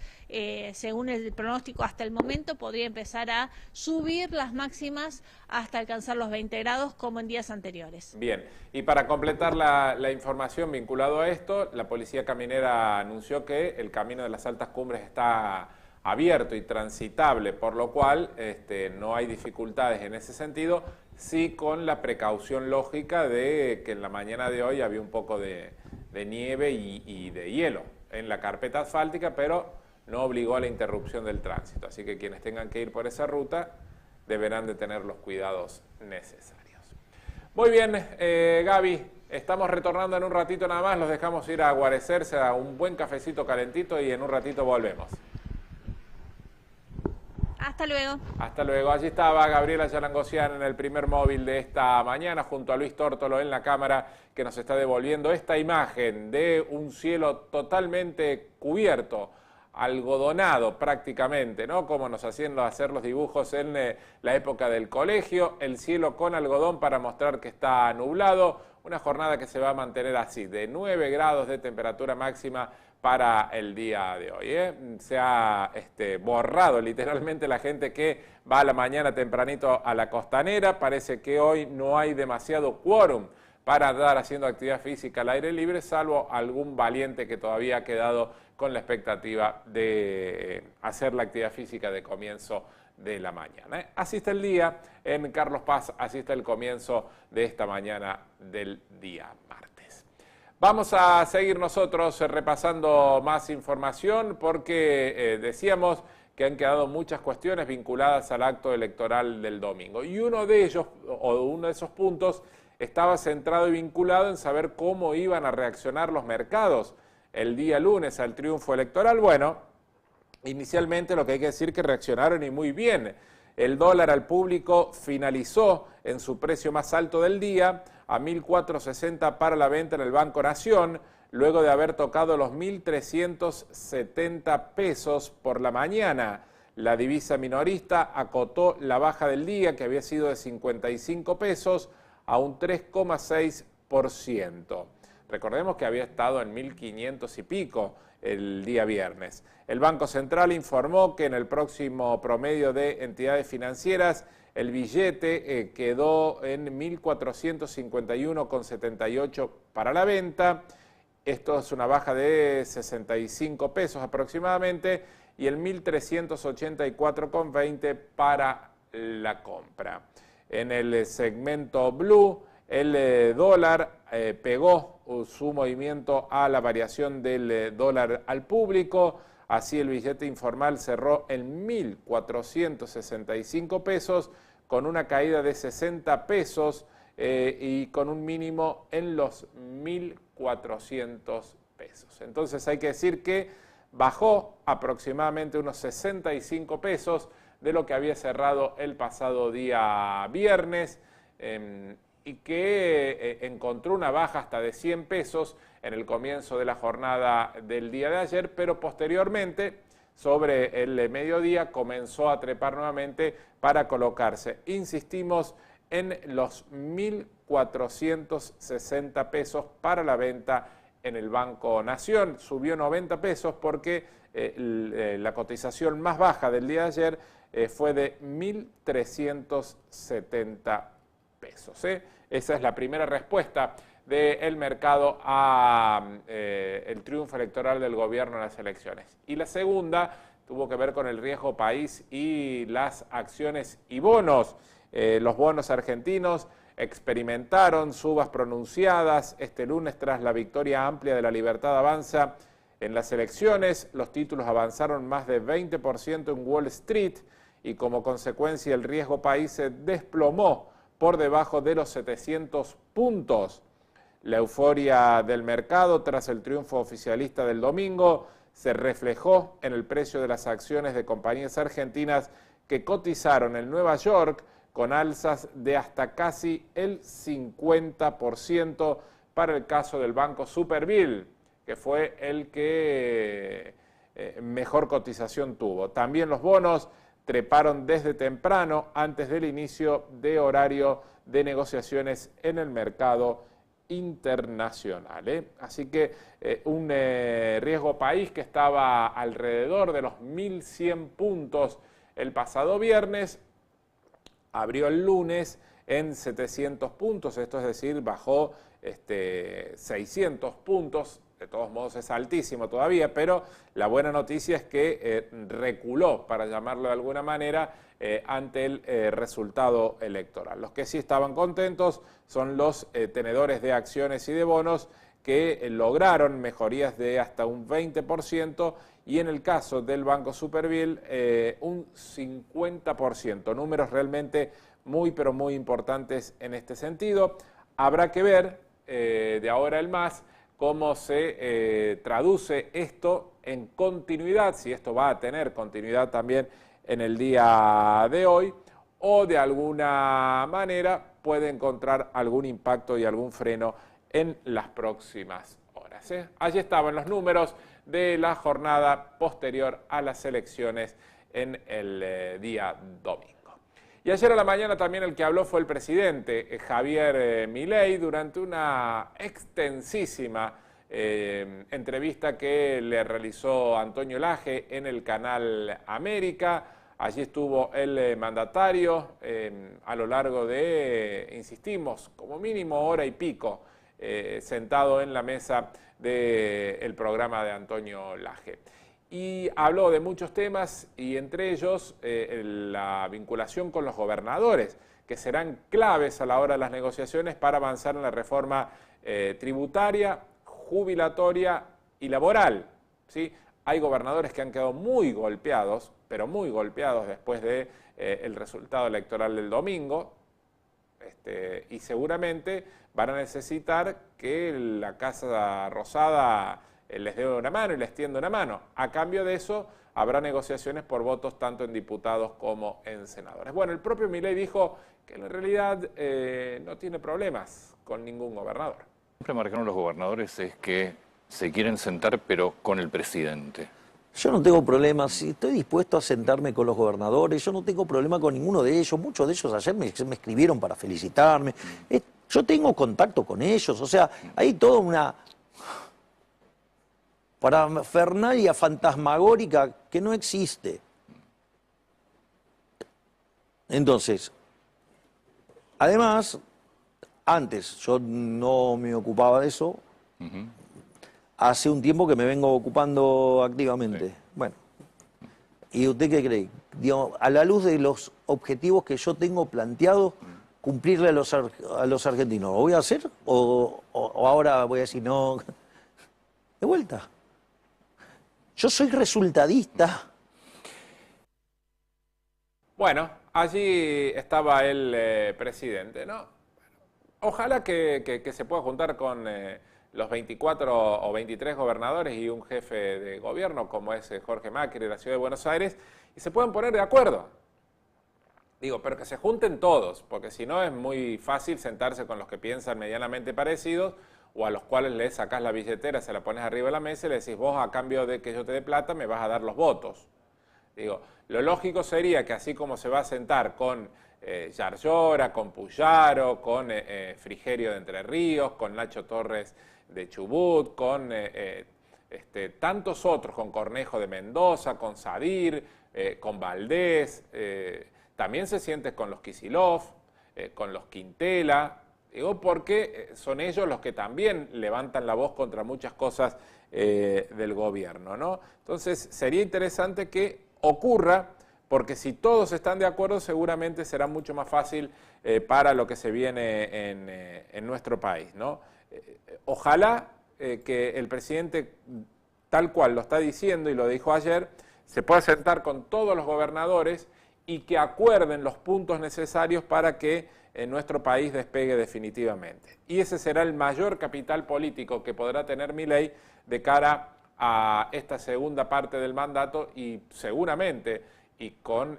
según el pronóstico hasta el momento, podría empezar a subir las máximas hasta alcanzar los 20 grados como en días anteriores. Bien, y para completar la información vinculado a esto, la Policía Caminera anunció que el camino de las altas cumbres está abierto y transitable, por lo cual no hay dificultades en ese sentido, sí con la precaución lógica de que en la mañana de hoy había un poco de nieve y de hielo en la carpeta asfáltica, pero no obligó a la interrupción del tránsito, así que quienes tengan que ir por esa ruta deberán de tener los cuidados necesarios. Muy bien, Gaby, estamos retornando en un ratito nada más, los dejamos ir a guarecerse a un buen cafecito calentito y en un ratito volvemos. Hasta luego. Hasta luego. Allí estaba Gabriela Yarangosian en el primer móvil de esta mañana, junto a Luis Tórtolo en la cámara, que nos está devolviendo esta imagen de un cielo totalmente cubierto, algodonado prácticamente, ¿no? Como nos hacían hacer los dibujos en la época del colegio, el cielo con algodón para mostrar que está nublado, una jornada que se va a mantener así, de 9 grados de temperatura máxima para el día de hoy. Se ha borrado literalmente la gente que va a la mañana tempranito a la costanera. Parece que hoy no hay demasiado quórum para andar haciendo actividad física al aire libre, salvo algún valiente que todavía ha quedado con la expectativa de hacer la actividad física de comienzo de la mañana. Así está el día en Carlos Paz, así está el comienzo de esta mañana del día martes. Vamos a seguir nosotros repasando más información porque decíamos que han quedado muchas cuestiones vinculadas al acto electoral del domingo. Y uno de ellos, o uno de esos puntos, estaba centrado y vinculado en saber cómo iban a reaccionar los mercados el día lunes al triunfo electoral. Bueno, inicialmente lo que hay que decir que reaccionaron y muy bien. El dólar al público finalizó en su precio más alto del día, a 1.460 para la venta en el Banco Nación, luego de haber tocado los 1.370 pesos por la mañana. La divisa minorista acotó la baja del día, que había sido de 55 pesos, a un 3,6%. Recordemos que había estado en 1.500 y pico el día viernes. El Banco Central informó que en el próximo promedio de entidades financieras el billete quedó en 1.451,78 para la venta. Esto es una baja de 65 pesos aproximadamente y el 1.384,20 para la compra. En el segmento blue, el dólar pegó su movimiento a la variación del dólar al público. Así el billete informal cerró en 1.465 pesos con una caída de 60 pesos y con un mínimo en los 1.400 pesos. Entonces hay que decir que bajó aproximadamente unos 65 pesos de lo que había cerrado el pasado día viernes. y que encontró una baja hasta de 100 pesos en el comienzo de la jornada del día de ayer, pero posteriormente, sobre el mediodía, comenzó a trepar nuevamente para colocarse, insistimos, en los 1.460 pesos para la venta en el Banco Nación. Subió 90 pesos porque la cotización más baja del día de ayer fue de 1.370 pesos. Esa es la primera respuesta del mercado al triunfo electoral del gobierno en las elecciones. Y la segunda tuvo que ver con el riesgo país y las acciones y bonos. Los bonos argentinos experimentaron subas pronunciadas este lunes tras la victoria amplia de la Libertad Avanza en las elecciones. Los títulos avanzaron más de 20% en Wall Street y como consecuencia el riesgo país se desplomó por debajo de los 700 puntos. La euforia del mercado tras el triunfo oficialista del domingo se reflejó en el precio de las acciones de compañías argentinas que cotizaron en Nueva York con alzas de hasta casi el 50% para el caso del Banco Superviel, que fue el que mejor cotización tuvo. También los bonos treparon desde temprano, antes del inicio de horario de negociaciones en el mercado internacional. Así que un riesgo país que estaba alrededor de los 1.100 puntos el pasado viernes, abrió el lunes en 700 puntos, esto es decir, bajó 600 puntos, de todos modos es altísimo todavía, pero la buena noticia es que reculó, para llamarlo de alguna manera, ante el resultado electoral. Los que sí estaban contentos son los tenedores de acciones y de bonos que lograron mejorías de hasta un 20% y en el caso del Banco Superviel un 50%, números realmente muy pero muy importantes en este sentido. Habrá que ver de ahora en más cómo se traduce esto en continuidad, si esto va a tener continuidad también en el día de hoy, o de alguna manera puede encontrar algún impacto y algún freno en las próximas horas. Allí estaban los números de la jornada posterior a las elecciones en el día domingo. Y ayer a la mañana también el que habló fue el presidente Javier Milei durante una extensísima entrevista que le realizó Antonio Lage en el canal América. Allí estuvo el mandatario a lo largo de, insistimos, como mínimo hora y pico, sentado en la mesa del programa de Antonio Lage. Y habló de muchos temas y entre ellos la vinculación con los gobernadores, que serán claves a la hora de las negociaciones para avanzar en la reforma tributaria, jubilatoria y laboral, ¿sí? Hay gobernadores que han quedado muy golpeados, pero muy golpeados después de el resultado electoral del domingo, y seguramente van a necesitar que la Casa Rosada les dé una mano y les tienda una mano. A cambio de eso, habrá negociaciones por votos tanto en diputados como en senadores. Bueno, el propio Milei dijo que en realidad no tiene problemas con ningún gobernador. Siempre marcaron los gobernadores es que se quieren sentar, pero con el presidente. Yo no tengo problemas, si estoy dispuesto a sentarme con los gobernadores, yo no tengo problema con ninguno de ellos, muchos de ellos ayer me escribieron para felicitarme, yo tengo contacto con ellos, o sea, hay toda una parafernalia fantasmagórica que no existe. Entonces, además, antes yo no me ocupaba de eso, hace un tiempo que me vengo ocupando activamente. Sí. Bueno, ¿y usted qué cree? Digo, a la luz de los objetivos que yo tengo planteados, cumplirle a los argentinos, ¿lo voy a hacer? ¿O ahora voy a decir no? De vuelta. Yo soy resultadista. Bueno, allí estaba el presidente, ¿no? Ojalá que se pueda juntar con los 24 o 23 gobernadores y un jefe de gobierno como es Jorge Macri de la Ciudad de Buenos Aires y se puedan poner de acuerdo. Digo, pero que se junten todos, porque si no es muy fácil sentarse con los que piensan medianamente parecidos o a los cuales le sacás la billetera, se la pones arriba de la mesa y le decís, vos a cambio de que yo te dé plata me vas a dar los votos. Digo, lo lógico sería que así como se va a sentar con Yarlora, con Puyaro, con Frigerio de Entre Ríos, con Nacho Torres de Chubut, con tantos otros, con Cornejo de Mendoza, con Sadir, con Valdés, también se siente con los Kicillof, con los Quintela, digo porque son ellos los que también levantan la voz contra muchas cosas del gobierno, ¿no? Entonces sería interesante que ocurra, porque si todos están de acuerdo seguramente será mucho más fácil para lo que se viene en nuestro país, ¿no? Ojalá que el presidente, tal cual lo está diciendo y lo dijo ayer, se pueda sentar con todos los gobernadores y que acuerden los puntos necesarios para que nuestro país despegue definitivamente. Y ese será el mayor capital político que podrá tener Milei de cara a esta segunda parte del mandato y seguramente y con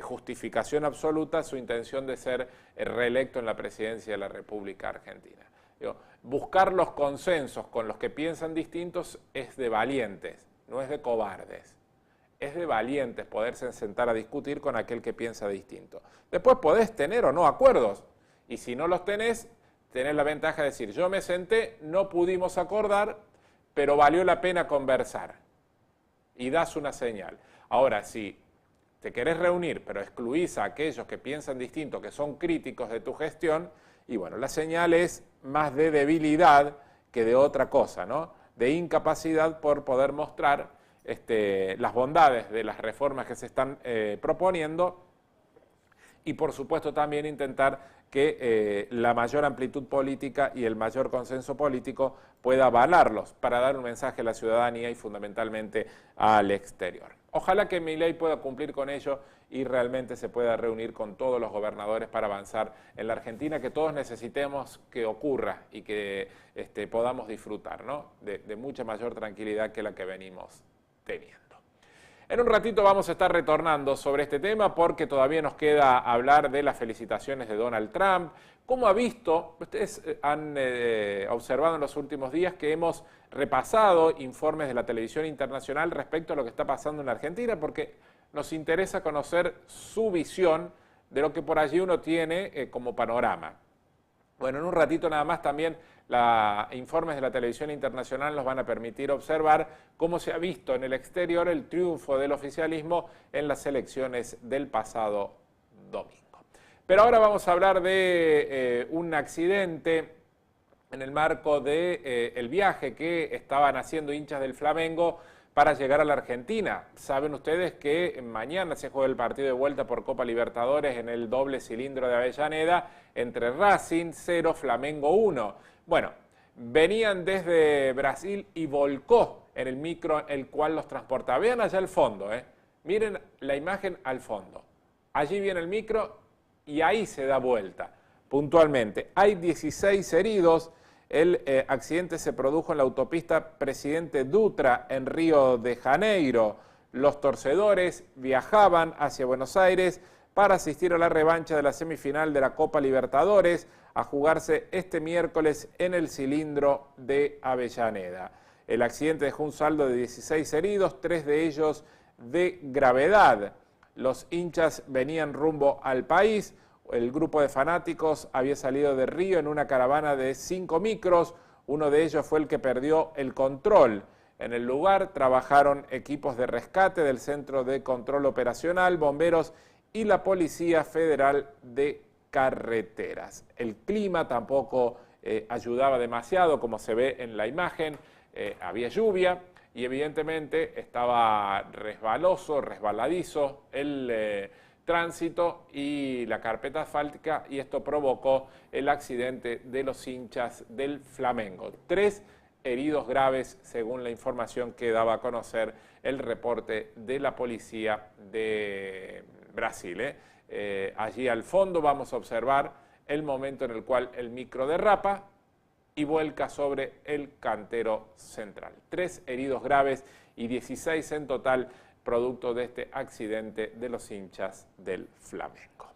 justificación absoluta su intención de ser reelecto en la presidencia de la República Argentina. Digo, buscar los consensos con los que piensan distintos es de valientes, no es de cobardes. Es de valientes poderse sentar a discutir con aquel que piensa distinto. Después podés tener o no acuerdos, y si no los tenés la ventaja de decir, yo me senté, no pudimos acordar, pero valió la pena conversar, y das una señal. Ahora, si te querés reunir, pero excluís a aquellos que piensan distinto, que son críticos de tu gestión, y bueno, la señal es más de debilidad que de otra cosa, ¿no? De incapacidad por poder mostrar las bondades de las reformas que se están proponiendo y por supuesto también intentar que la mayor amplitud política y el mayor consenso político pueda avalarlos para dar un mensaje a la ciudadanía y fundamentalmente al exterior. Ojalá que Milei pueda cumplir con ello y realmente se pueda reunir con todos los gobernadores para avanzar en la Argentina, que todos necesitemos que ocurra y que podamos disfrutar, ¿no? de mucha mayor tranquilidad que la que venimos teniendo. En un ratito vamos a estar retornando sobre este tema porque todavía nos queda hablar de las felicitaciones de Donald Trump. ¿Cómo ha visto? Ustedes han observado en los últimos días que hemos repasado informes de la televisión internacional respecto a lo que está pasando en la Argentina porque nos interesa conocer su visión de lo que por allí uno tiene como panorama. Bueno, en un ratito nada más también informes de la televisión internacional nos van a permitir observar cómo se ha visto en el exterior el triunfo del oficialismo en las elecciones del pasado domingo. Pero ahora vamos a hablar de un accidente en el marco del viaje que estaban haciendo hinchas del Flamengo para llegar a la Argentina. Saben ustedes que mañana se juega el partido de vuelta por Copa Libertadores en el doble cilindro de Avellaneda entre Racing 0, Flamengo 1. Bueno, venían desde Brasil y volcó en el micro el cual los transportaba. Vean allá al fondo, miren la imagen al fondo. Allí viene el micro y ahí se da vuelta puntualmente. Hay 16 heridos. El accidente se produjo en la autopista Presidente Dutra en Río de Janeiro. Los torcedores viajaban hacia Buenos Aires para asistir a la revancha de la semifinal de la Copa Libertadores a jugarse este miércoles en el cilindro de Avellaneda. El accidente dejó un saldo de 16 heridos, 3 de ellos de gravedad. Los hinchas venían rumbo al país. El grupo de fanáticos había salido de Río en una caravana de 5 micros. Uno de ellos fue el que perdió el control. En el lugar trabajaron equipos de rescate del Centro de Control Operacional, bomberos y la Policía Federal de Carreteras. El clima tampoco ayudaba demasiado, como se ve en la imagen. Había lluvia y evidentemente estaba resbaladizo el tránsito y la carpeta asfáltica, y esto provocó el accidente de los hinchas del Flamengo. 3 heridos graves, según la información que daba a conocer el reporte de la policía de Brasil. Allí al fondo vamos a observar el momento en el cual el micro derrapa y vuelca sobre el cantero central. 3 heridos graves y 16 en total, producto de este accidente de los hinchas del Flamengo.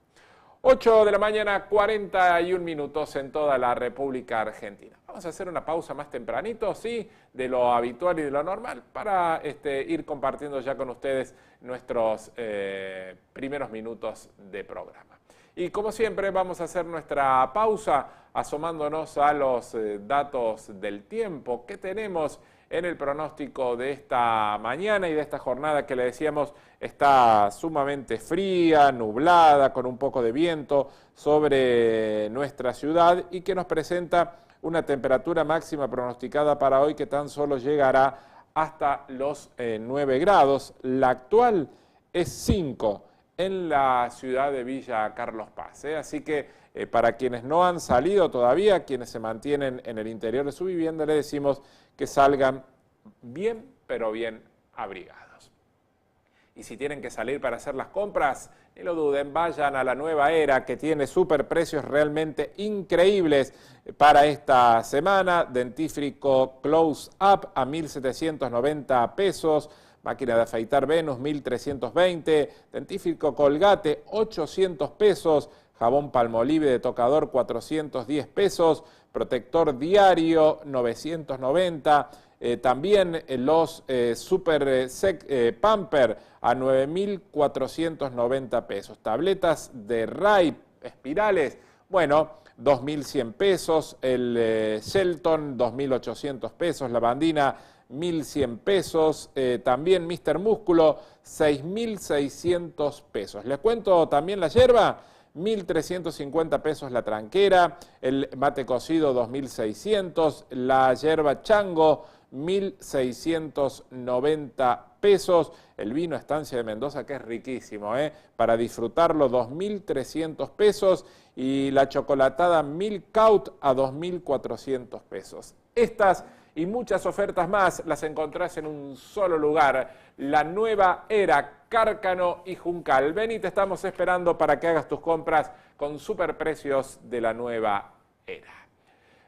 8 de la mañana, 41 minutos en toda la República Argentina. Vamos a hacer una pausa más tempranito, sí, de lo habitual y de lo normal, para ir compartiendo ya con ustedes nuestros primeros minutos de programa. Y como siempre vamos a hacer nuestra pausa asomándonos a los datos del tiempo que tenemos en el pronóstico de esta mañana y de esta jornada que le decíamos está sumamente fría, nublada, con un poco de viento sobre nuestra ciudad y que nos presenta una temperatura máxima pronosticada para hoy que tan solo llegará hasta los 9 grados. La actual es 5 en la ciudad de Villa Carlos Paz. Así que para quienes no han salido todavía, quienes se mantienen en el interior de su vivienda, le decimos que salgan bien, pero bien abrigados. Y si tienen que salir para hacer las compras, ni lo duden, vayan a La Nueva Era, que tiene superprecios realmente increíbles para esta semana. Dentífrico Close Up a 1.790 pesos. Máquina de afeitar Venus, 1.320. Dentífrico Colgate, 800 pesos. Jabón Palmolive de tocador, 410 pesos. Protector diario, 990. También los Super Sec Pamper a 9.490 pesos. Tabletas de Ray espirales, bueno, 2.100 pesos. El Shelton, 2.800 pesos. La Bandina, 1.100 pesos. También Mr. Músculo, 6.600 pesos. Les cuento también la yerba. 1.350 pesos la tranquera, el mate cocido 2.600, la yerba chango 1.690 pesos, el vino Estancia de Mendoza que es riquísimo, para disfrutarlo 2.300 pesos y la chocolatada Milkout a 2.400 pesos. Estas y muchas ofertas más las encontrás en un solo lugar, La Nueva Era, Cárcano y Juncal. Ven y te estamos esperando para que hagas tus compras con superprecios de La Nueva Era.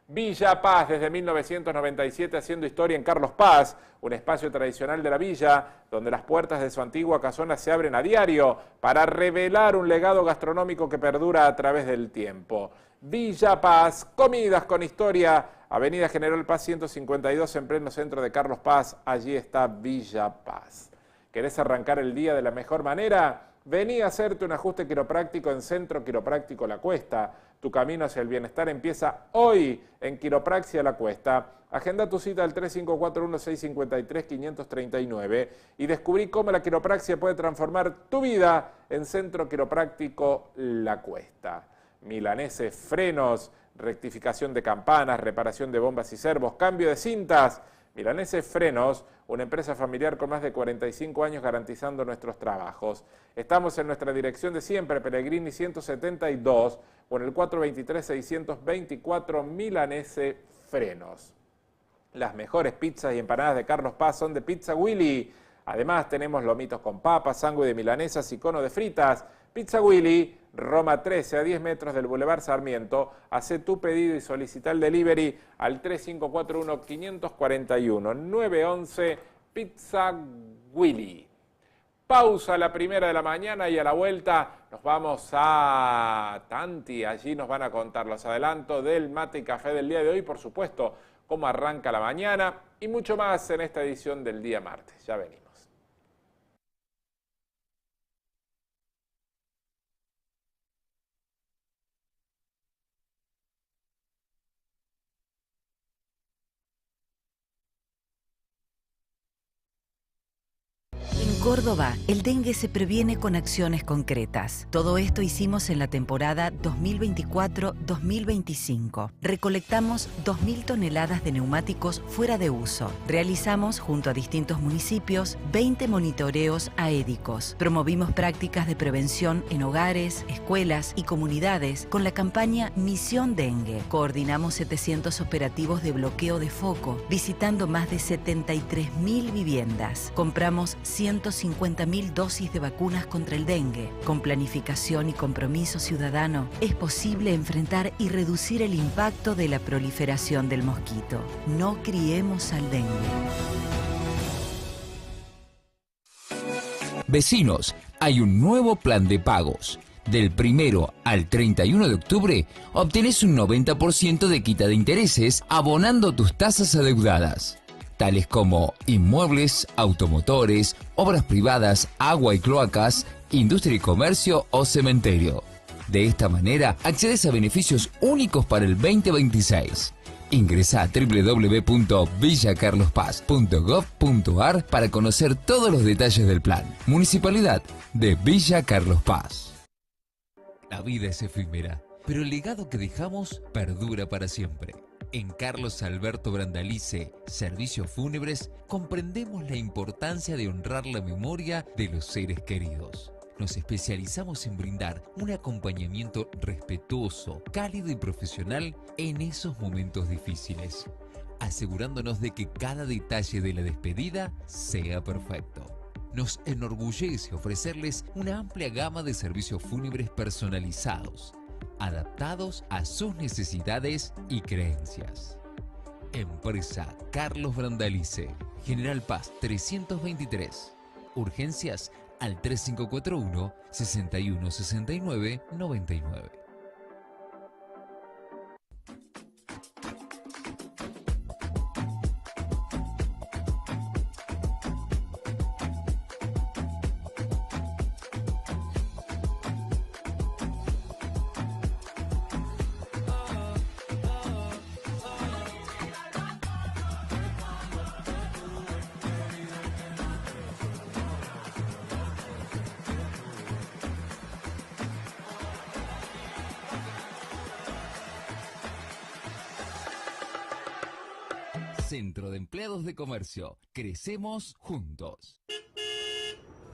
Villa Paz, desde 1997 haciendo historia en Carlos Paz, un espacio tradicional de la villa, donde las puertas de su antigua casona se abren a diario para revelar un legado gastronómico que perdura a través del tiempo. Villa Paz, comidas con historia, Avenida General Paz 152 en pleno centro de Carlos Paz, allí está Villa Paz. ¿Querés arrancar el día de la mejor manera? Vení a hacerte un ajuste quiropráctico en Centro Quiropráctico La Cuesta. Tu camino hacia el bienestar empieza hoy en Quiropraxia La Cuesta. Agenda tu cita al 3541-653-539 y descubrí cómo la quiropraxia puede transformar tu vida en Centro Quiropráctico La Cuesta. Milaneses, frenos, rectificación de campanas, reparación de bombas y servos, cambio de cintas. Milaneses Frenos, una empresa familiar con más de 45 años garantizando nuestros trabajos. Estamos en nuestra dirección de siempre, Pellegrini 172, o en el 423-624 Milanese Frenos. Las mejores pizzas y empanadas de Carlos Paz son de Pizza Willy. Además tenemos lomitos con papas, sándwich de milanesas y cono de fritas. Pizza Willy, Roma 13, a 10 metros del Boulevard Sarmiento. Hacé tu pedido y solicita el delivery al 3541-541-911 Pizza Willy. Pausa la primera de la mañana y a la vuelta nos vamos a Tanti. Allí nos van a contar los adelantos del mate y café del día de hoy, por supuesto, cómo arranca la mañana y mucho más en esta edición del día martes. Ya venimos. En Córdoba, el dengue se previene con acciones concretas. Todo esto hicimos en la temporada 2024-2025. Recolectamos 2.000 toneladas de neumáticos fuera de uso. Realizamos, junto a distintos municipios, 20 monitoreos aédicos. Promovimos prácticas de prevención en hogares, escuelas y comunidades con la campaña Misión Dengue. Coordinamos 700 operativos de bloqueo de foco, visitando más de 73.000 viviendas. Compramos 150.000 dosis de vacunas contra el dengue. Con planificación y compromiso ciudadano, es posible enfrentar y reducir el impacto de la proliferación del mosquito. No criemos al dengue. Vecinos, hay un nuevo plan de pagos. Del 1 al 31 de octubre, obtenés un 90% de quita de intereses abonando tus tasas adeudadas, tales como inmuebles, automotores, obras privadas, agua y cloacas, industria y comercio o cementerio. De esta manera, accedes a beneficios únicos para el 2026. Ingresa a www.villacarlospaz.gov.ar para conocer todos los detalles del plan. Municipalidad de Villa Carlos Paz. La vida es efímera, pero el legado que dejamos perdura para siempre. En Carlos Alberto Brandalice, Servicios Fúnebres, comprendemos la importancia de honrar la memoria de los seres queridos. Nos especializamos en brindar un acompañamiento respetuoso, cálido y profesional en esos momentos difíciles, asegurándonos de que cada detalle de la despedida sea perfecto. Nos enorgullece ofrecerles una amplia gama de servicios fúnebres personalizados, adaptados a sus necesidades y creencias. Empresa Carlos Brandalice, General Paz 323. Urgencias al 3541 6169 99. Centro de Empleados de Comercio. Crecemos juntos.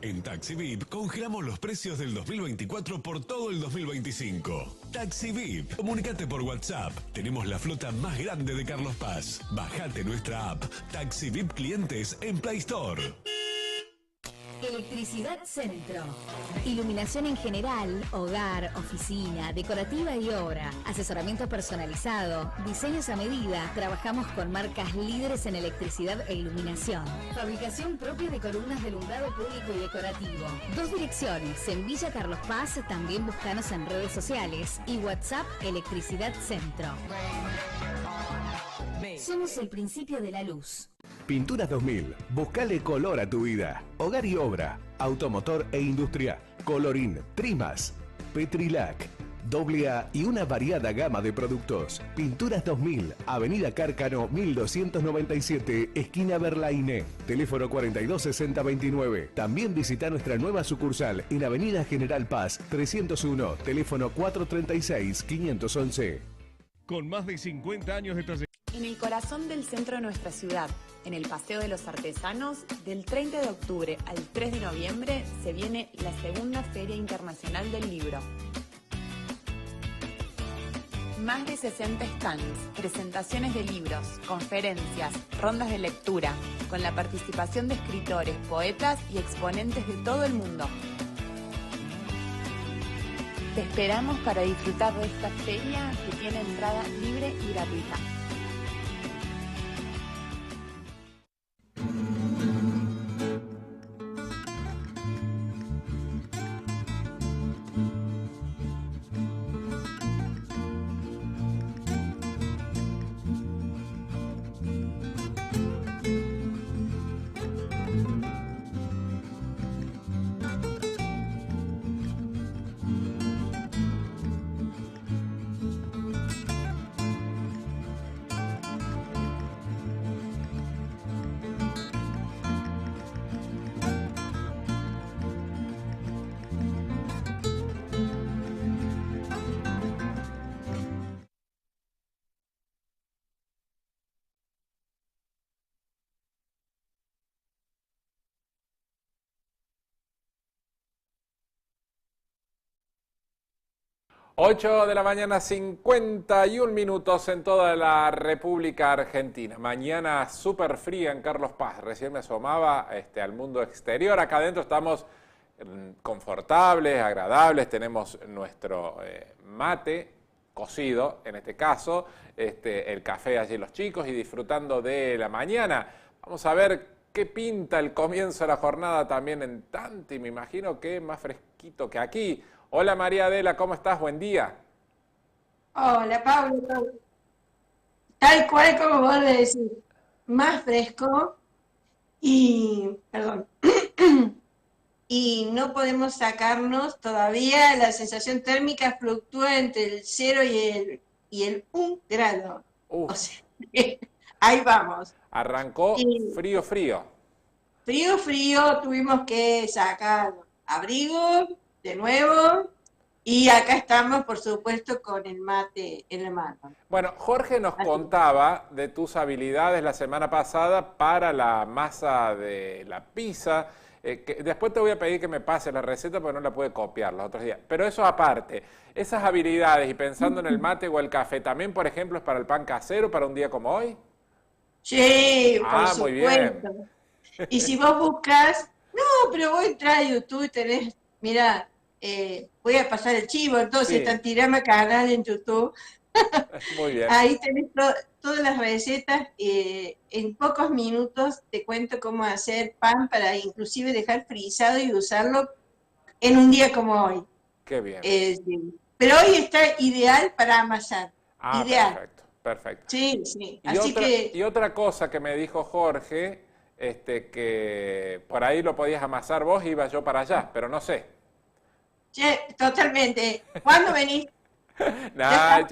En Taxi VIP congelamos los precios del 2024 por todo el 2025. Taxi VIP. Comunicate por WhatsApp. Tenemos la flota más grande de Carlos Paz. Bájate nuestra app. Taxi VIP Clientes en Play Store. Electricidad Centro. Iluminación en general, hogar, oficina, decorativa y obra. Asesoramiento personalizado, diseños a medida. Trabajamos con marcas líderes en electricidad e iluminación. Fabricación propia de columnas de alumbrado público y decorativo. 2 direcciones, en Villa Carlos Paz, también búscanos en redes sociales y WhatsApp Electricidad Centro. Somos el principio de la luz. Pinturas 2000. Buscale color a tu vida. Hogar y obra, automotor e industria. Colorín, Trimas, Petrilac, AA y una variada gama de productos. Pinturas 2000, Avenida Cárcano 1297, esquina Berlaine. Teléfono 426029. También visita nuestra nueva sucursal en Avenida General Paz 301, teléfono 436-511. Con más de 50 años de trayectoria. En el corazón del centro de nuestra ciudad, en el Paseo de los Artesanos, del 30 de octubre al 3 de noviembre se viene la segunda Feria Internacional del Libro. Más de 60 stands, presentaciones de libros, conferencias, rondas de lectura, con la participación de escritores, poetas y exponentes de todo el mundo. Te esperamos para disfrutar de esta feria que tiene entrada libre y gratuita. Ocho de la mañana, 51 minutos en toda la República Argentina. Mañana súper fría en Carlos Paz. Recién me asomaba al mundo exterior. Acá adentro estamos confortables, agradables. Tenemos nuestro mate cocido, en este caso, el café allí los chicos y disfrutando de la mañana. Vamos a ver qué pinta el comienzo de la jornada también en Tanti. Me imagino que más fresquito que aquí. Hola María Adela, ¿cómo estás? Buen día. Hola, Pablo. Tal cual como vos le decís, más fresco y, perdón, y no podemos sacarnos todavía, la sensación térmica fluctúa entre el 0 y el 1 grado. Uf. O sea, ahí vamos. Arrancó frío, frío. Frío, frío, tuvimos que sacar abrigo de nuevo. Y acá estamos, por supuesto, con el mate en la mano. Bueno, Jorge nos contaba de tus habilidades la semana pasada para la masa de la pizza. Que después te voy a pedir que me pase la receta porque no la pude copiar los otros días. Pero eso aparte, esas habilidades y pensando en el mate o el café, ¿también, por ejemplo, es para el pan casero, para un día como hoy? Sí, por supuesto. Muy bien. Y si vos buscas, no, pero vos entras a YouTube y tenés, mirá, voy a pasar el chivo, entonces, Tantirama Canal en YouTube. Muy bien. Ahí tenés todas las recetas, en pocos minutos te cuento cómo hacer pan para inclusive dejar frisado y usarlo en un día como hoy. Qué bien. Pero hoy está ideal para amasar. Ideal. Perfecto, perfecto. Sí, sí. Y otra cosa que me dijo Jorge, que por ahí lo podías amasar vos, iba yo para allá, pero no sé. Sí, totalmente. ¿Cuándo venís?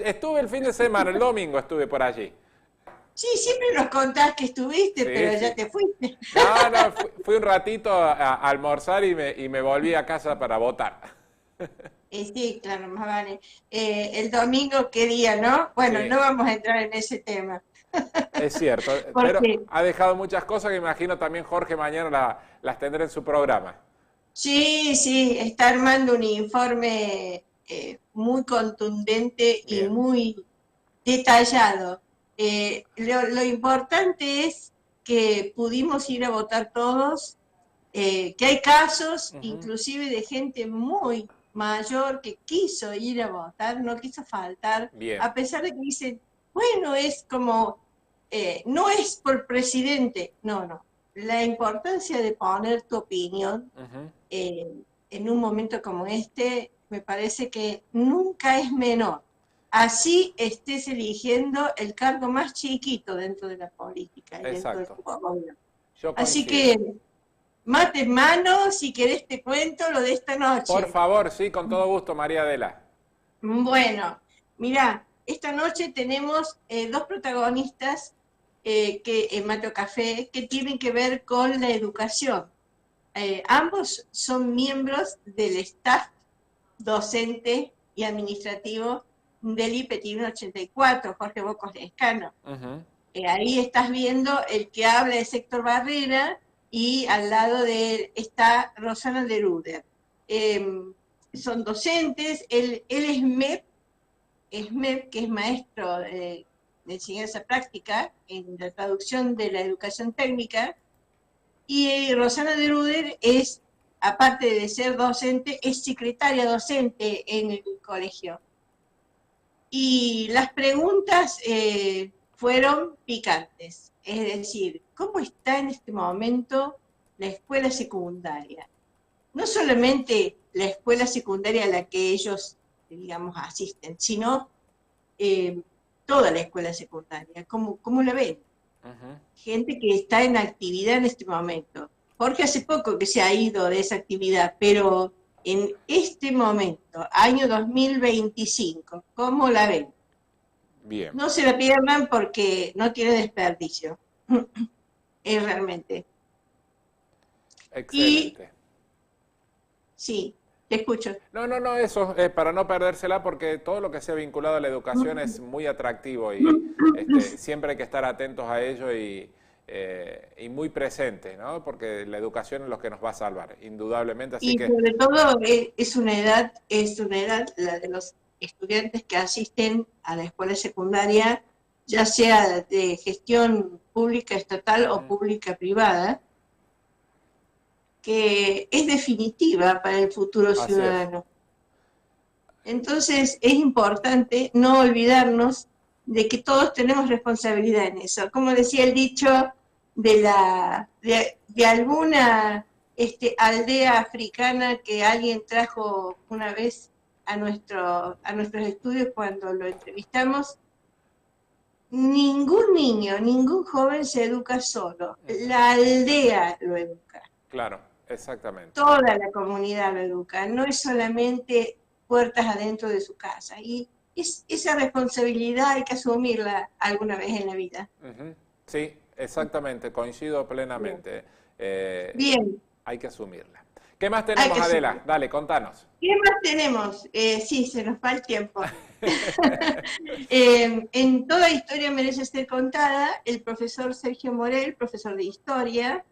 Estuve el fin de semana, el domingo estuve por allí. Sí, siempre nos contás que estuviste, pero ya te fuiste. No, fui un ratito a almorzar y me volví a casa para votar. Sí, claro, más vale. El domingo, ¿qué día, no? Bueno, no vamos a entrar en ese tema. Es cierto, pero ha dejado muchas cosas que imagino también Jorge mañana las tendrá en su programa. Sí, sí, está armando un informe muy contundente y muy detallado. Lo importante es que pudimos ir a votar todos, que hay casos inclusive de gente muy mayor que quiso ir a votar, no quiso faltar, a pesar de que dicen, bueno, es como, no es por presidente, no. La importancia de poner tu opinión en un momento como este, me parece que nunca es menor. Así estés eligiendo el cargo más chiquito dentro de la política. Exacto. Así que, mate en mano, si querés te cuento lo de esta noche. Por favor, sí, con todo gusto, María Adela. Bueno, mirá, esta noche tenemos dos protagonistas en Mate o Café que tienen que ver con la educación. Ambos son miembros del staff docente y administrativo del IPT 184, Jorge Bocos Lescano. Ahí estás viendo el que habla de Héctor Barrera y al lado de él está Rosana Deruder. Son docentes, él es MEP, que es maestro de enseñanza práctica en la traducción de la educación técnica, y Rosana Deruder es, aparte de ser docente, es secretaria docente en el colegio. Y las preguntas fueron picantes, es decir, ¿cómo está en este momento la escuela secundaria? No solamente la escuela secundaria a la que ellos, digamos, asisten, sino toda la escuela secundaria, ¿cómo la ven? Gente que está en actividad en este momento. Jorge hace poco que se ha ido de esa actividad, pero en este momento, año 2025, ¿cómo la ven? Bien. No se la pierdan porque no tiene desperdicio. Es realmente. Excelente. Sí, te escucho. No, eso es para no perdérsela porque todo lo que sea vinculado a la educación es muy atractivo y siempre hay que estar atentos a ello y muy presentes, ¿no? Porque la educación es lo que nos va a salvar, indudablemente. Así y sobre todo es una edad, la de los estudiantes que asisten a la escuela secundaria, ya sea de gestión pública estatal o pública privada, que es definitiva para el futuro ciudadano. Entonces es importante no olvidarnos de que todos tenemos responsabilidad en eso. Como decía el dicho de alguna aldea africana que alguien trajo una vez a nuestros estudios cuando lo entrevistamos. Ningún niño, ningún joven se educa solo. La aldea lo educa. Claro, exactamente. Toda la comunidad lo educa. No es solamente puertas adentro de su casa. Y esa responsabilidad hay que asumirla alguna vez en la vida. Sí, exactamente. Coincido plenamente. Bien. Hay que asumirla. ¿Qué más tenemos, Adela? Dale, contanos. ¿Qué más tenemos? Sí, se nos va el tiempo. En Toda historia merece ser contada, el profesor Sergio Morel, profesor de historia,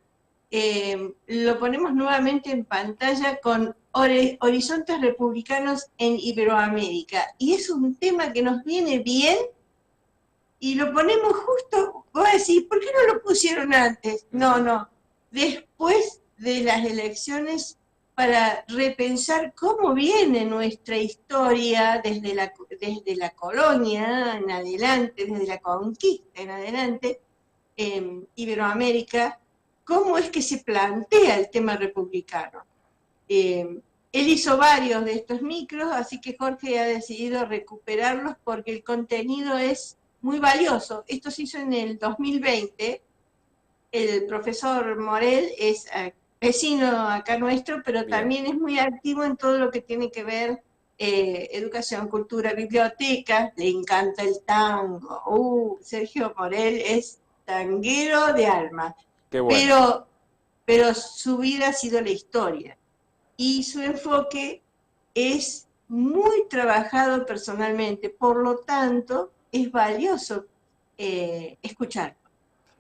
lo ponemos nuevamente en pantalla con Horizontes Republicanos en Iberoamérica. Y es un tema que nos viene bien y lo ponemos justo, vos decís, ¿por qué no lo pusieron antes? No, después de las elecciones, para repensar cómo viene nuestra historia desde la colonia en adelante, desde la conquista en adelante, en Iberoamérica, cómo es que se plantea el tema republicano. Él hizo varios de estos micros, así que Jorge ha decidido recuperarlos porque el contenido es muy valioso. Esto se hizo en el 2020, el profesor Morel es vecino acá nuestro, pero también es muy activo en todo lo que tiene que ver educación, cultura, biblioteca, le encanta el tango. Sergio Morel es tanguero de alma. Qué bueno. Pero su vida ha sido la historia. Y su enfoque es muy trabajado personalmente, por lo tanto, es valioso escucharlo.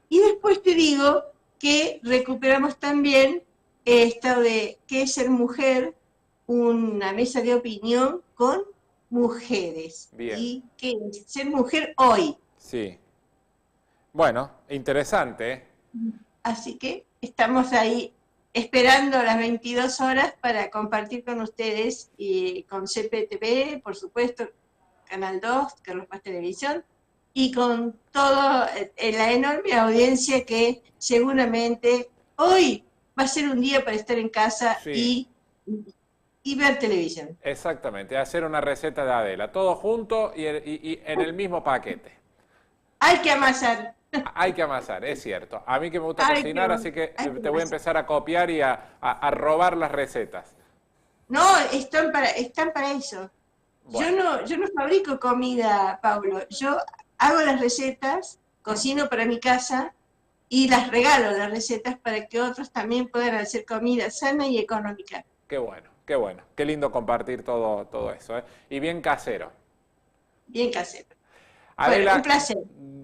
Y después te digo que recuperamos también esto de qué es ser mujer, una mesa de opinión con mujeres. Bien. Y qué es ser mujer hoy. Sí. Bueno, interesante. Así que estamos ahí esperando las 22 horas para compartir con ustedes y con CPTV, por supuesto, Canal 2, Carlos Paz Televisión, y con toda la enorme audiencia que seguramente hoy va a ser un día para estar en casa y ver televisión. Exactamente, hacer una receta de Adela, todo junto y en el mismo paquete. Hay que amasar. Hay que amasar, es cierto. A mí que me gusta cocinar, así que te voy a empezar a copiar y a robar las recetas. No, están para eso. Bueno. Yo no fabrico comida, Pablo. Yo hago las recetas, cocino para mi casa y las regalo las recetas para que otros también puedan hacer comida sana y económica. Qué bueno, qué bueno. Qué lindo compartir todo eso, ¿eh? Y bien casero. Bien casero. Adela, bueno, un placer.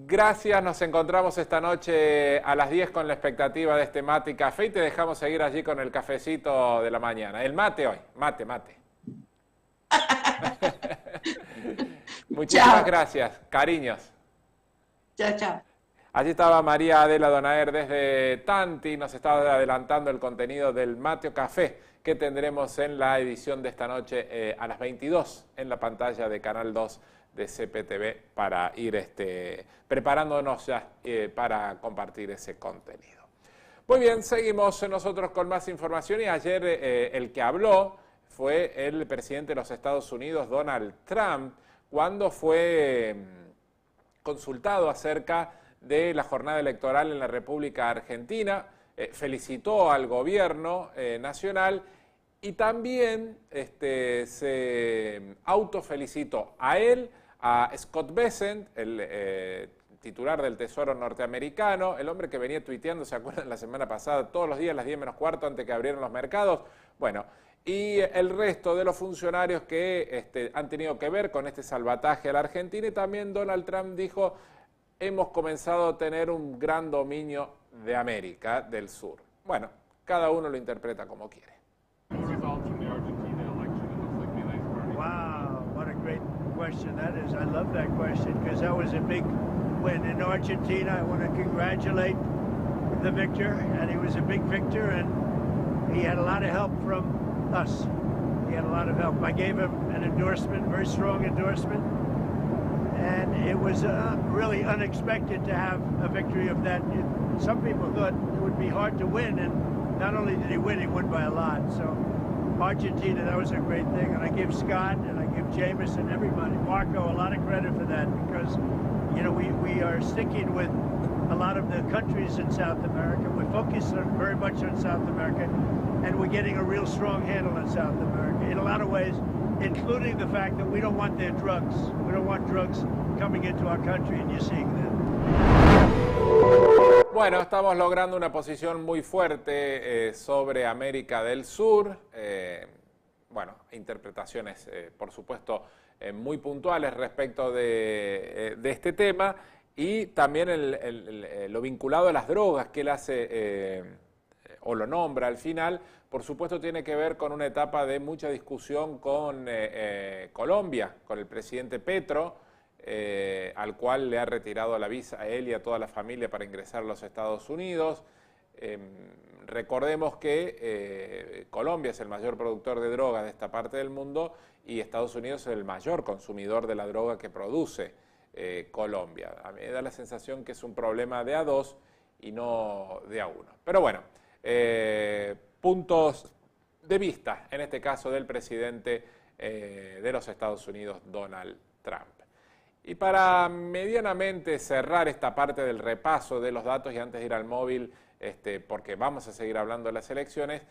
Gracias, nos encontramos esta noche a las 10 con la expectativa de este mate y café y te dejamos seguir allí con el cafecito de la mañana. El mate hoy, mate. Muchísimas gracias, cariños. Chao. Allí estaba María Adela Donaer desde Tanti, nos estaba adelantando el contenido del mate o café que tendremos en la edición de esta noche a las 22 en la pantalla de Canal 2 de CPTV para ir preparándonos ya para compartir ese contenido. Muy bien, seguimos nosotros con más información y ayer el que habló fue el presidente de los Estados Unidos, Donald Trump, cuando fue consultado acerca de la jornada electoral en la República Argentina, felicitó al gobierno nacional y también se autofelicitó a él, a Scott Bessent, el titular del Tesoro norteamericano, el hombre que venía tuiteando, ¿se acuerdan? La semana pasada, todos los días a las 10 menos cuarto antes que abrieran los mercados. Bueno, y el resto de los funcionarios que han tenido que ver con este salvataje a la Argentina. Y también Donald Trump dijo, hemos comenzado a tener un gran dominio de América del Sur. Bueno, cada uno lo interpreta como quiere. Wow, what a great question that is. I love that question because that was a big win in Argentina. I want to congratulate the victor, and he was a big victor, and he had a lot of help from us. He had a lot of help. I gave him an endorsement, very strong endorsement, and it was really unexpected to have a victory of that. Some people thought it would be hard to win, and not only did he won by a lot. So Argentina, that was a great thing. And I give Scott and I give Jameson, everybody, Marco, a lot of credit for that because, you know, we are sticking with a lot of the countries in South America. We're focused very much on South America, and we're getting a real strong handle on South America in a lot of ways, including the fact that we don't want their drugs. We don't want drugs coming into our country, and you're seeing that. Bueno, estamos logrando una posición muy fuerte sobre América del Sur. Bueno, interpretaciones, por supuesto, muy puntuales respecto de este tema. Y también lo vinculado a las drogas que él hace o lo nombra al final, por supuesto tiene que ver con una etapa de mucha discusión con Colombia, con el presidente Petro, al cual le ha retirado la visa a él y a toda la familia para ingresar a los Estados Unidos. Recordemos que Colombia es el mayor productor de drogas de esta parte del mundo y Estados Unidos es el mayor consumidor de la droga que produce Colombia. A mí me da la sensación que es un problema de a dos y no de a uno. Pero bueno, puntos de vista, en este caso del presidente de los Estados Unidos, Donald Trump. Y para medianamente cerrar esta parte del repaso de los datos y antes de ir al móvil, porque vamos a seguir hablando de las elecciones,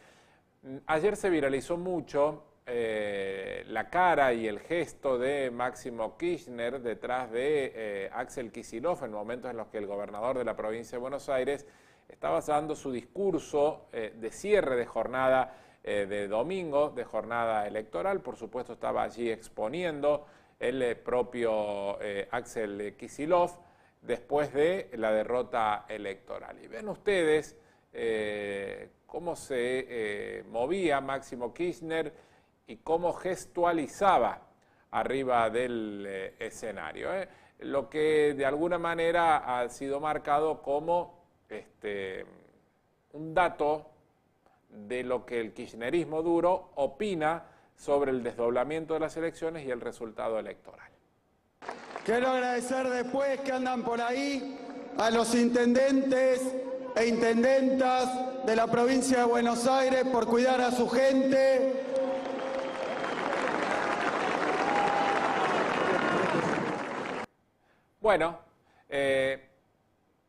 ayer se viralizó mucho la cara y el gesto de Máximo Kirchner detrás de Axel Kicillof en momentos en los que el gobernador de la provincia de Buenos Aires estaba dando su discurso de cierre de jornada de domingo, de jornada electoral. Por supuesto estaba allí exponiendo el propio Axel Kicillof después de la derrota electoral. Y ven ustedes cómo se movía Máximo Kirchner y cómo gestualizaba arriba del escenario. Lo que de alguna manera ha sido marcado como un dato de lo que el kirchnerismo duro opina sobre el desdoblamiento de las elecciones y el resultado electoral. Quiero agradecer después que andan por ahí a los intendentes e intendentas de la provincia de Buenos Aires por cuidar a su gente. Bueno,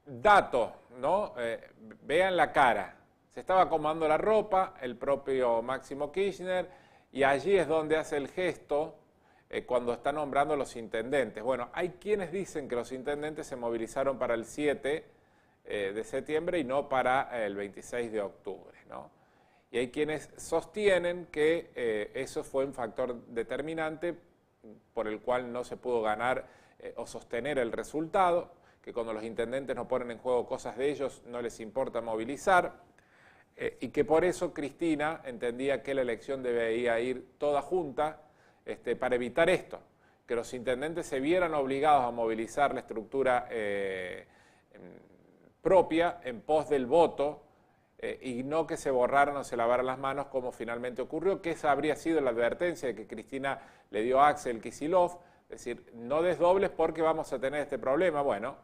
dato, ¿no? Vean la cara. Se estaba acomodando la ropa, el propio Máximo Kirchner, y allí es donde hace el gesto cuando está nombrando a los intendentes. Bueno, hay quienes dicen que los intendentes se movilizaron para el 7 de septiembre y no para el 26 de octubre, ¿no? Y hay quienes sostienen que eso fue un factor determinante por el cual no se pudo ganar o sostener el resultado, que cuando los intendentes no ponen en juego cosas de ellos no les importa movilizar, y que por eso Cristina entendía que la elección debía ir toda junta para evitar esto, que los intendentes se vieran obligados a movilizar la estructura propia en pos del voto y no que se borraran o se lavaran las manos como finalmente ocurrió, que esa habría sido la advertencia de que Cristina le dio a Axel Kicillof, es decir, no desdobles porque vamos a tener este problema. Bueno,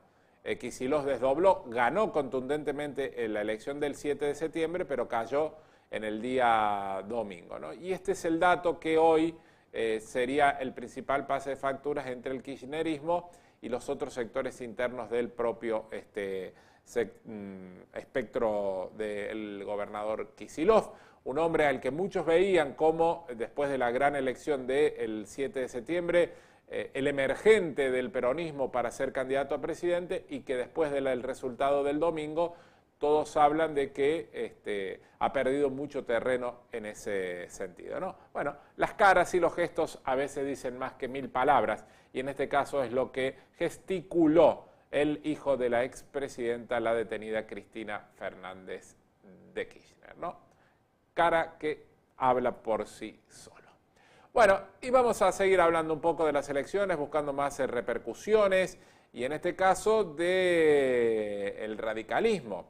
Kicillof desdobló, ganó contundentemente en la elección del 7 de septiembre, pero cayó en el día domingo, ¿no? Y este es el dato que hoy sería el principal pase de facturas entre el kirchnerismo y los otros sectores internos del propio espectro del gobernador Kicillof, un hombre al que muchos veían como, después de la gran elección del 7 de septiembre, el emergente del peronismo para ser candidato a presidente y que después del resultado del domingo todos hablan de que ha perdido mucho terreno en ese sentido, ¿no? Bueno, las caras y los gestos a veces dicen más que 1000 palabras y en este caso es lo que gesticuló el hijo de la expresidenta, la detenida Cristina Fernández de Kirchner, ¿no? Cara que habla por sí solo. Bueno, y vamos a seguir hablando un poco de las elecciones, buscando más repercusiones, y en este caso del radicalismo.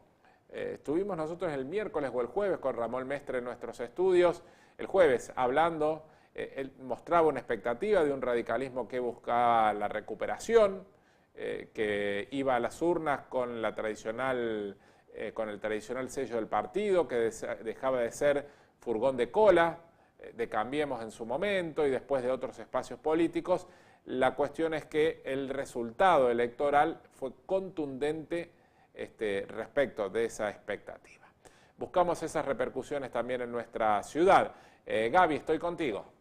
Estuvimos nosotros el miércoles o el jueves con Ramón Mestre en nuestros estudios, el jueves hablando, él mostraba una expectativa de un radicalismo que buscaba la recuperación, que iba a las urnas con la tradicional con el tradicional sello del partido, que dejaba de ser furgón de cola, de Cambiemos en su momento y después de otros espacios políticos. La cuestión es que el resultado electoral fue contundente respecto de esa expectativa. Buscamos esas repercusiones también en nuestra ciudad. Gaby, estoy contigo.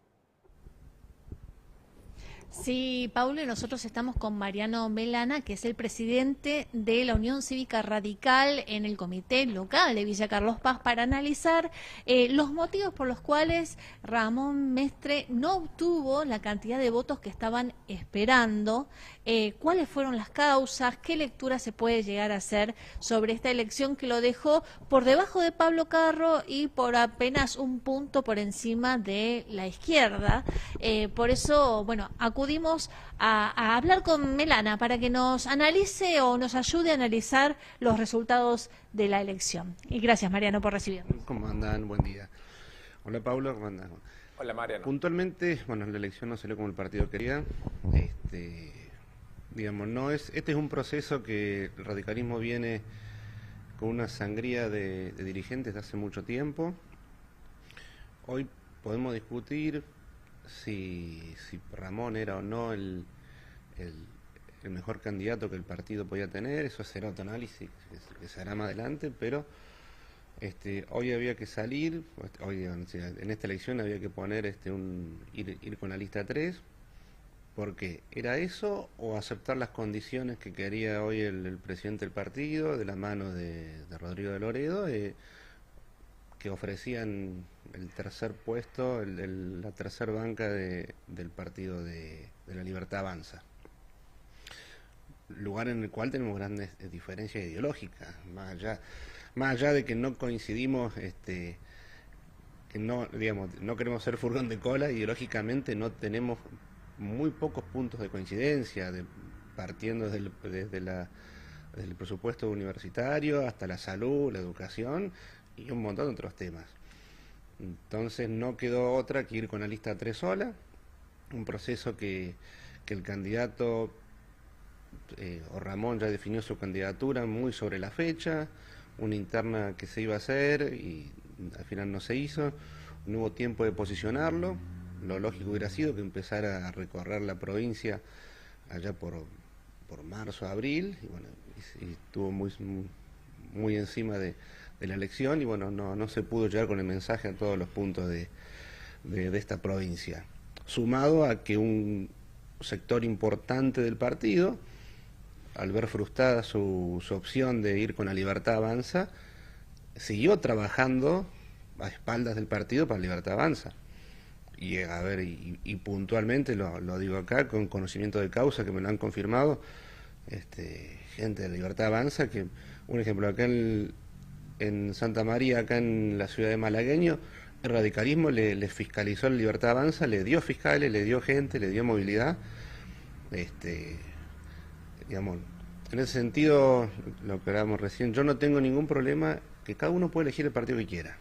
Sí, Paulo, y nosotros estamos con Mariano Melana, que es el presidente de la Unión Cívica Radical en el Comité Local de Villa Carlos Paz, para analizar los motivos por los cuales Ramón Mestre no obtuvo la cantidad de votos que estaban esperando, cuáles fueron las causas, qué lectura se puede llegar a hacer sobre esta elección que lo dejó por debajo de Pablo Carro y por apenas un punto por encima de la izquierda. Por eso, bueno, acudimos a hablar con Melana para que nos analice o nos ayude a analizar los resultados de la elección. Y gracias, Mariano, por recibirnos. ¿Cómo andan? Buen día. Hola, Pablo, ¿cómo andan? Hola, Mariano. Puntualmente, bueno, la elección no salió como el partido quería. Digamos, este es un proceso que el radicalismo viene con una sangría de dirigentes de hace mucho tiempo. Hoy podemos discutir si Ramón era o no el mejor candidato que el partido podía tener. Eso será otro análisis que se hará más adelante, pero hoy había que salir, en esta elección había que poner ir con la lista 3, porque era eso o aceptar las condiciones que quería hoy el presidente del partido, de la mano de Rodrigo de Loredo, que ofrecían el tercer puesto, la tercera banca del Partido de la Libertad Avanza. Lugar en el cual tenemos grandes diferencias ideológicas, más allá de que no coincidimos, que no queremos ser furgón de cola, ideológicamente no tenemos muy pocos puntos de coincidencia, partiendo desde el presupuesto universitario hasta la salud, la educación y un montón de otros temas. Entonces no quedó otra que ir con la lista 3 sola, un proceso que el candidato o Ramón ya definió su candidatura muy sobre la fecha, una interna que se iba a hacer y al final no se hizo, no hubo tiempo de posicionarlo. Lo lógico hubiera sido que empezara a recorrer la provincia allá por marzo, abril, y bueno, y estuvo muy encima de la elección, y bueno, no se pudo llegar con el mensaje a todos los puntos de esta provincia. Sumado a que un sector importante del partido, al ver frustrada su opción de ir con la Libertad Avanza, siguió trabajando a espaldas del partido para Libertad Avanza. Y a ver, y puntualmente lo digo acá con conocimiento de causa, que me lo han confirmado, gente de Libertad Avanza, que un ejemplo, acá en Santa María, acá en la ciudad de Malagueño, el radicalismo le fiscalizó la Libertad Avanza, le dio fiscales, le dio gente, le dio movilidad. Digamos, en ese sentido, lo que hablábamos recién, yo no tengo ningún problema, que cada uno puede elegir el partido que quiera.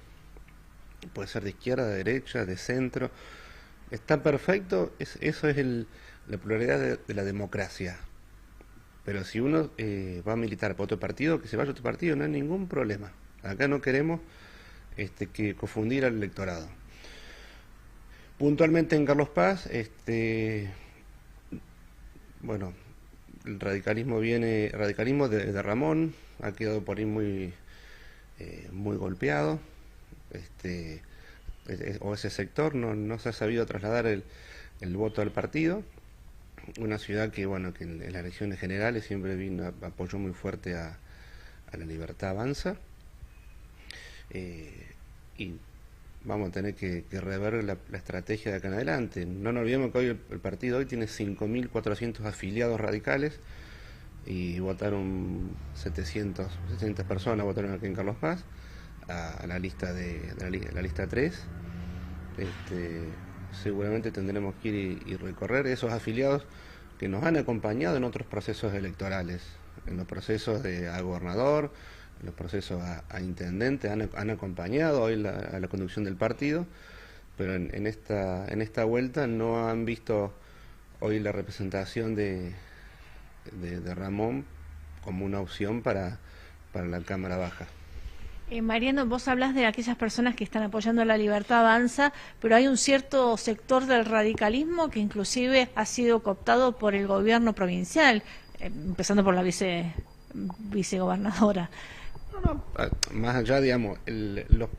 Puede ser de izquierda, de derecha, de centro. Está perfecto, eso es la pluralidad de la democracia. Pero si uno va a militar por otro partido, que se vaya a otro partido, no hay ningún problema. Acá no queremos que confundir al electorado. Puntualmente en Carlos Paz, bueno, el radicalismo de Ramón ha quedado por ahí muy golpeado. O ese sector no se ha sabido trasladar el voto al partido. Una ciudad que, bueno, que en las elecciones generales siempre apoyó muy fuerte a la Libertad Avanza. Y vamos a tener que rever la estrategia de acá en adelante. No nos olvidemos que hoy el partido hoy tiene 5.400 afiliados radicales y votaron 700 personas votaron aquí en Carlos Paz a la lista la lista 3. Seguramente tendremos que ir y recorrer esos afiliados que nos han acompañado en otros procesos electorales, en los procesos a gobernador, en los procesos a intendente, han acompañado hoy a la conducción del partido, pero en esta vuelta no han visto hoy la representación de Ramón como una opción para para la Cámara Baja. Mariano, vos hablas de aquellas personas que están apoyando La Libertad Avanza, pero hay un cierto sector del radicalismo que inclusive ha sido cooptado por el gobierno provincial, empezando por la vicegobernadora. Más allá, digamos, los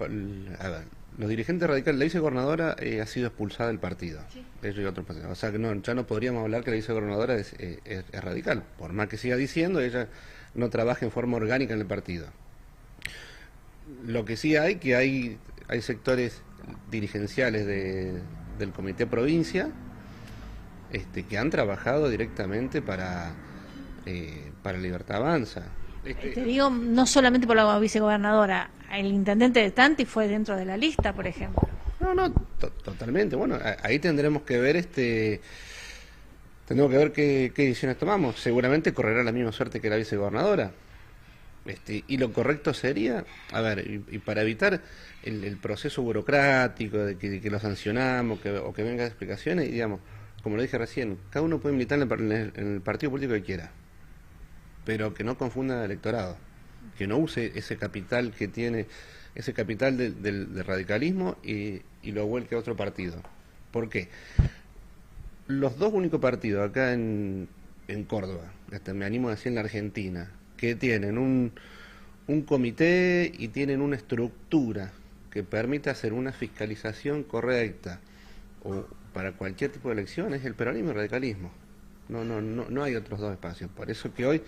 dirigentes radicales, la vicegobernadora ha sido expulsada del partido. Sí. Ellos y otros, o sea que ya no podríamos hablar que la vicegobernadora es radical, por más que siga diciendo, ella no trabaja en forma orgánica en el partido. Lo que sí hay sectores dirigenciales del Comité Provincia que han trabajado directamente para Libertad Avanza. Te digo, no solamente por la vicegobernadora, el intendente de Tanti fue dentro de la lista, por ejemplo. No, totalmente. Bueno, ahí tendremos que ver qué decisiones tomamos. Seguramente correrá la misma suerte que la vicegobernadora. Y lo correcto sería, a ver, y para evitar el proceso burocrático de que lo sancionamos o que vengan explicaciones, y digamos, como lo dije recién, cada uno puede militar en el partido político que quiera, pero que no confunda el electorado, que no use ese capital que tiene, ese capital del radicalismo y lo vuelque a otro partido. ¿Por qué? Los dos únicos partidos acá en Córdoba, hasta me animo a decir en la Argentina, que tienen un comité y tienen una estructura que permite hacer una fiscalización correcta o para cualquier tipo de elección, es el peronismo y el radicalismo. No hay otros dos espacios. Por eso que hoy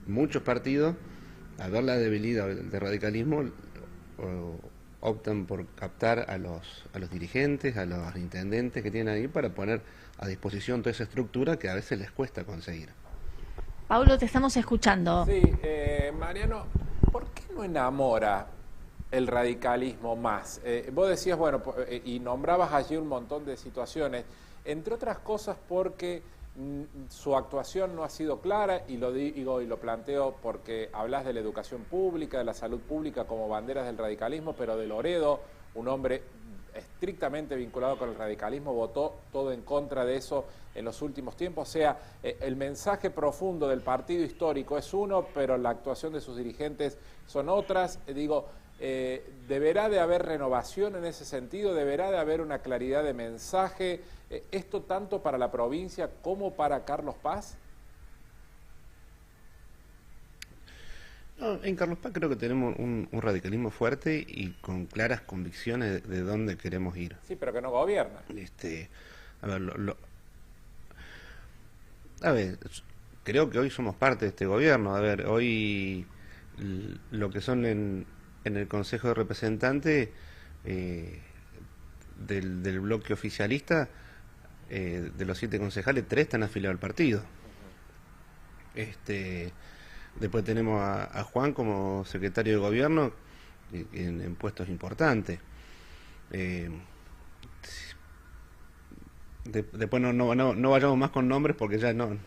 muchos partidos, al ver la debilidad del radicalismo, optan por captar a los dirigentes, a los intendentes que tienen ahí para poner a disposición toda esa estructura que a veces les cuesta conseguir. Paulo, te estamos escuchando. Sí, Mariano, ¿por qué no enamora el radicalismo más? Vos decías, bueno, y nombrabas allí un montón de situaciones, entre otras cosas porque su actuación no ha sido clara, y lo digo y lo planteo porque hablas de la educación pública, de la salud pública como banderas del radicalismo, pero de Loredo, un hombre estrictamente vinculado con el radicalismo, votó todo en contra de eso en los últimos tiempos. O sea, el mensaje profundo del partido histórico es uno, pero la actuación de sus dirigentes son otras. ¿Deberá de haber renovación en ese sentido? ¿Deberá de haber una claridad de mensaje? ¿Esto tanto para la provincia como para Carlos Paz? No, en Carlos Paz creo que tenemos un radicalismo fuerte y con claras convicciones de dónde queremos ir. Sí, pero que no gobierna. Creo que hoy somos parte de este gobierno. A ver, hoy lo que son en el Consejo de Representantes del bloque oficialista, de los 7 concejales, 3 están afiliados al partido. Después tenemos a Juan como secretario de gobierno en puestos importantes. Después no vayamos más con nombres porque ya no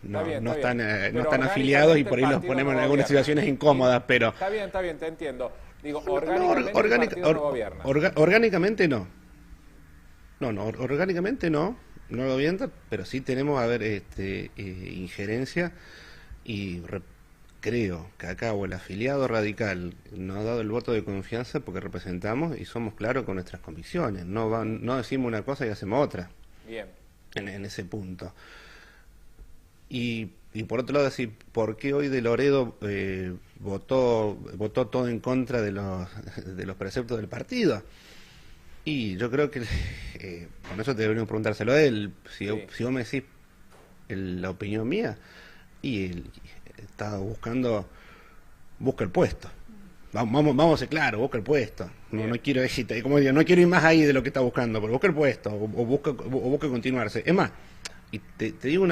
están afiliados y por ahí los ponemos en algunas situaciones incómodas, pero... Está bien, te entiendo. Digo, orgánicamente no gobierna. Orgánicamente no. Orgánicamente no gobierna, pero sí tenemos, injerencia y... Creo que acá o el afiliado radical nos ha dado el voto de confianza porque representamos y somos claros con nuestras convicciones. No decimos una cosa y hacemos otra. Bien. En ese punto. Y por otro lado decir, ¿por qué hoy de Loredo votó todo en contra de los preceptos del partido? Y yo creo que con eso deberíamos preguntárselo a él. Si vos me decís la opinión mía, y él está busca el puesto. Vamos a ser claros, busca el puesto. No quiero decir, como digo, no quiero ir más ahí de lo que está buscando, pero busca el puesto o busca continuarse. Es más, y te digo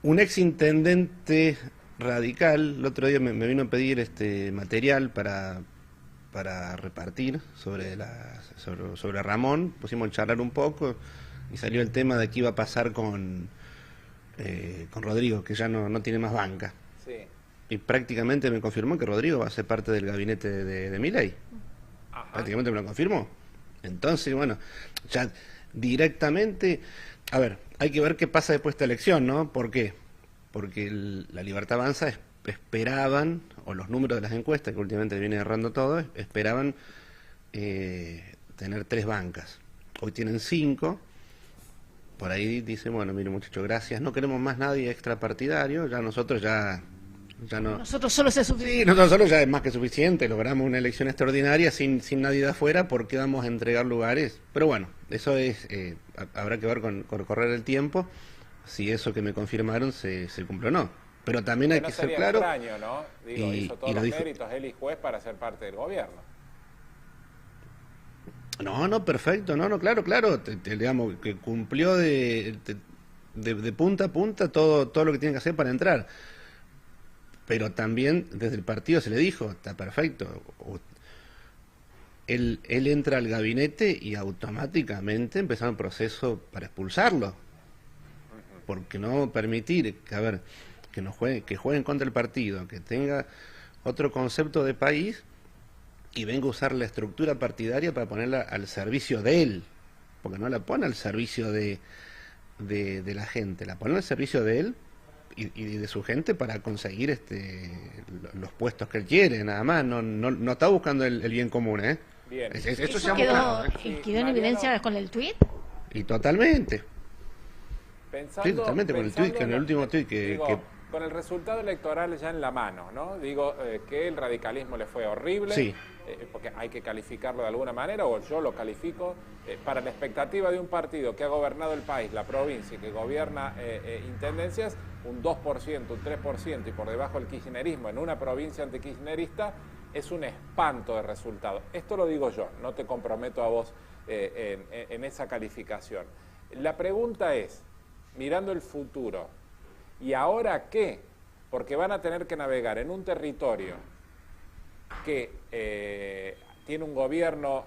un ex intendente radical el otro día me vino a pedir material para repartir sobre Ramón. Pusimos a charlar un poco y salió el tema de qué iba a pasar con Rodrigo, que ya no tiene más banca. Sí. Y prácticamente me confirmó que Rodrigo va a ser parte del gabinete de Milei. Prácticamente me lo confirmó. Entonces, bueno, ya directamente... A ver, hay que ver qué pasa después de esta elección, ¿no? ¿Por qué? Porque la Libertad Avanza esperaban, o los números de las encuestas, que últimamente viene errando todo, esperaban tener 3 bancas. Hoy tienen 5. Por ahí dicen, bueno, mire muchachos, gracias, no queremos más nadie extrapartidario, ya nosotros ya no... Nosotros solos es suficiente. Sí, nosotros solos ya es más que suficiente, logramos una elección extraordinaria sin nadie de afuera, ¿por qué vamos a entregar lugares? Pero bueno, eso es habrá que ver con correr el tiempo, si eso que me confirmaron se cumple o no. Pero también hay que ser claro... Extraño, ¿no? Digo, hizo todos los méritos él y juez para ser parte del gobierno. No, perfecto, claro, digamos que cumplió de punta a punta todo lo que tiene que hacer para entrar. Pero también desde el partido se le dijo, está perfecto. Él entra al gabinete y automáticamente empezaron el proceso para expulsarlo. Porque no permitir que jueguen contra el partido, que tenga otro concepto de país y venga a usar la estructura partidaria para ponerla al servicio de él, porque no la pone al servicio de la gente, la pone al servicio de él y de su gente para conseguir los puestos que él quiere, nada más, no está buscando el bien común, ¿eh? Bien. ¿Eso quedó en evidencia con el tuit? Y totalmente. Pensando, totalmente con el tuit, con el último tuit que con el resultado electoral ya en la mano, ¿no? Digo que el radicalismo le fue horrible, sí. Porque hay que calificarlo de alguna manera, o yo lo califico, para la expectativa de un partido que ha gobernado el país, la provincia, y que gobierna intendencias, un 2%, un 3%, y por debajo el kirchnerismo en una provincia antikirchnerista, es un espanto de resultado. Esto lo digo yo, no te comprometo a vos en esa calificación. La pregunta es, mirando el futuro, ¿y ahora qué? Porque van a tener que navegar en un territorio que tiene un gobierno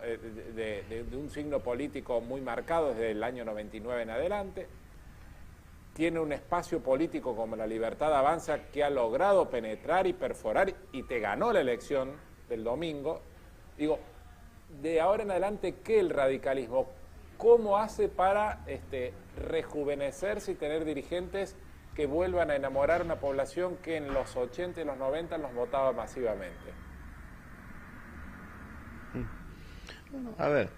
de un signo político muy marcado desde el año 99 en adelante, tiene un espacio político como la Libertad Avanza que ha logrado penetrar y perforar y te ganó la elección del domingo. Digo, de ahora en adelante, ¿qué el radicalismo? ¿Cómo hace para rejuvenecerse y tener dirigentes que vuelvan a enamorar a una población que en los 80 y los 90 los votaba masivamente? A ver,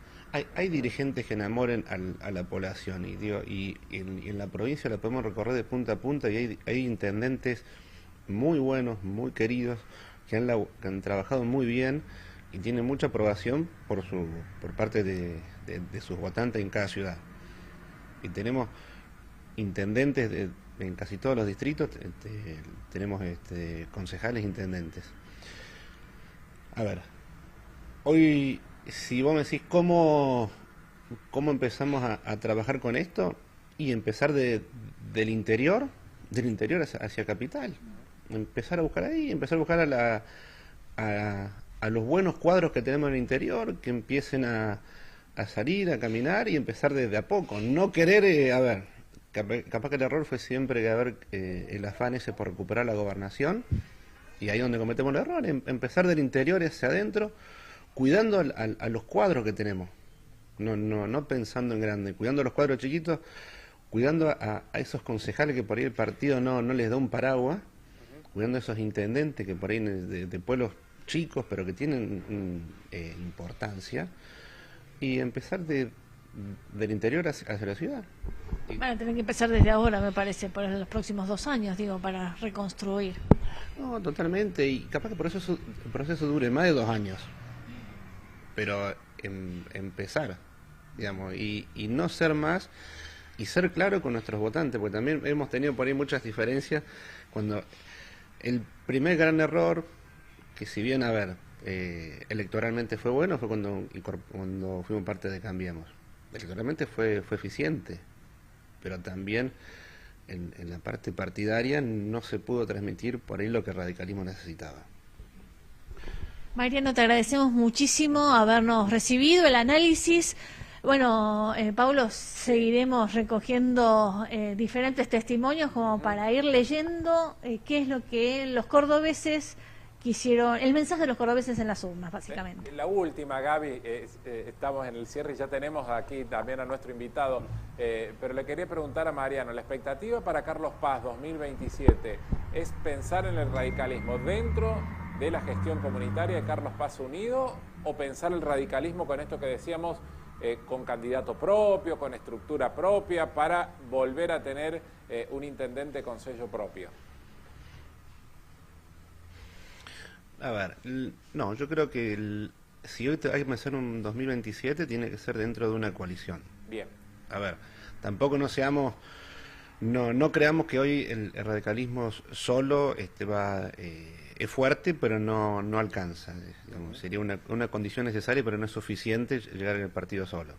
hay dirigentes que enamoren a la población y en la provincia la podemos recorrer de punta a punta y hay intendentes muy buenos, muy queridos, que han trabajado muy bien y tienen mucha aprobación por parte de sus votantes en cada ciudad. Y tenemos intendentes en casi todos los distritos, tenemos concejales intendentes. A ver, hoy, si vos me decís cómo empezamos a trabajar con esto, y empezar del interior hacia capital, empezar a buscar ahí, empezar a buscar a los buenos cuadros que tenemos en el interior, que empiecen a salir, a caminar y empezar desde a poco, no querer, capaz que el error fue siempre el afán ese por recuperar la gobernación, y ahí donde cometemos el error, empezar del interior hacia adentro, cuidando a los cuadros que tenemos, no pensando en grande, cuidando a los cuadros chiquitos, cuidando a esos concejales que por ahí el partido no les da un paraguas, cuidando a esos intendentes que por ahí de pueblos chicos pero que tienen importancia, y empezar del interior hacia la ciudad. Van a tener que empezar desde ahora, me parece, por los próximos 2 años, para reconstruir. No, totalmente, y capaz que el proceso dure más de 2 años, pero empezar, y no ser más, y ser claro con nuestros votantes, porque también hemos tenido por ahí muchas diferencias, cuando el primer gran error, que si bien, electoralmente fue bueno, fue cuando fuimos parte de Cambiemos. Electoralmente fue eficiente, pero también en la parte partidaria no se pudo transmitir por ahí lo que el radicalismo necesitaba. Mariano, te agradecemos muchísimo habernos recibido el análisis. Bueno, Paulo, seguiremos recogiendo diferentes testimonios como para ir leyendo qué es lo que los cordobeses quisieron, el mensaje de los cordobeses en las urnas, básicamente. La última, Gaby, estamos en el cierre y ya tenemos aquí también a nuestro invitado, pero le quería preguntar a Mariano, la expectativa para Carlos Paz 2027 es pensar en el radicalismo dentro de la gestión comunitaria de Carlos Paz Unido o pensar el radicalismo con esto que decíamos, con candidato propio, con estructura propia, para volver a tener un intendente con sello propio. A ver, no, yo creo que si hoy hay que pensar un 2027, tiene que ser dentro de una coalición. Bien. A ver, tampoco no seamos, no creamos que hoy el radicalismo solo es fuerte, pero no alcanza. Digamos, sería una condición necesaria, pero no es suficiente llegar al partido solo.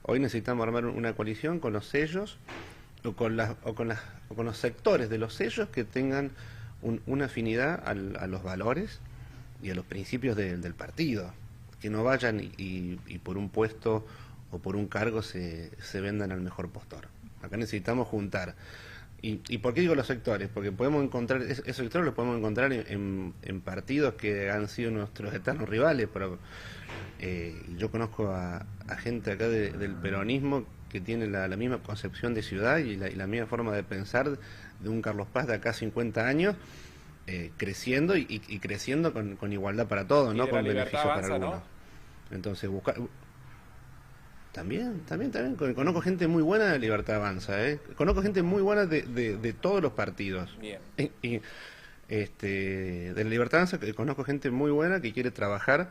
Hoy necesitamos armar una coalición con los sellos o con los sectores de los sellos que tengan una afinidad a los valores y a los principios del partido, que no vayan y por un puesto o por un cargo se vendan al mejor postor. Acá necesitamos juntar. ¿Y por qué digo los sectores? Porque podemos encontrar, esos sectores los podemos encontrar en partidos que han sido nuestros eternos rivales, pero yo conozco a gente acá del peronismo que tiene la misma concepción de ciudad y la misma forma de pensar de un Carlos Paz de acá 50 años, creciendo y creciendo con igualdad para todos, no con beneficios para algunos. ¿No? Entonces, buscar... También. Conozco gente muy buena de Libertad Avanza, Conozco gente muy buena de todos los partidos. Bien. De la Libertad Avanza conozco gente muy buena que quiere trabajar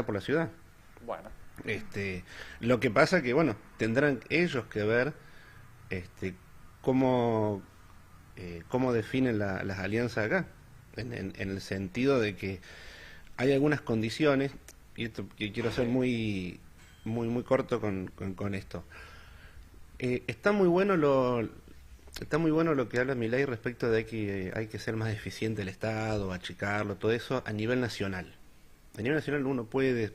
por la ciudad. Bueno. Lo que pasa que, bueno, tendrán ellos que ver cómo definen las alianzas acá, en el sentido de que hay algunas condiciones, y esto que quiero ser muy corto con esto. Está muy bueno lo que habla Milei respecto de que hay que ser más eficiente el Estado, achicarlo, todo eso a nivel nacional. A nivel nacional uno puede,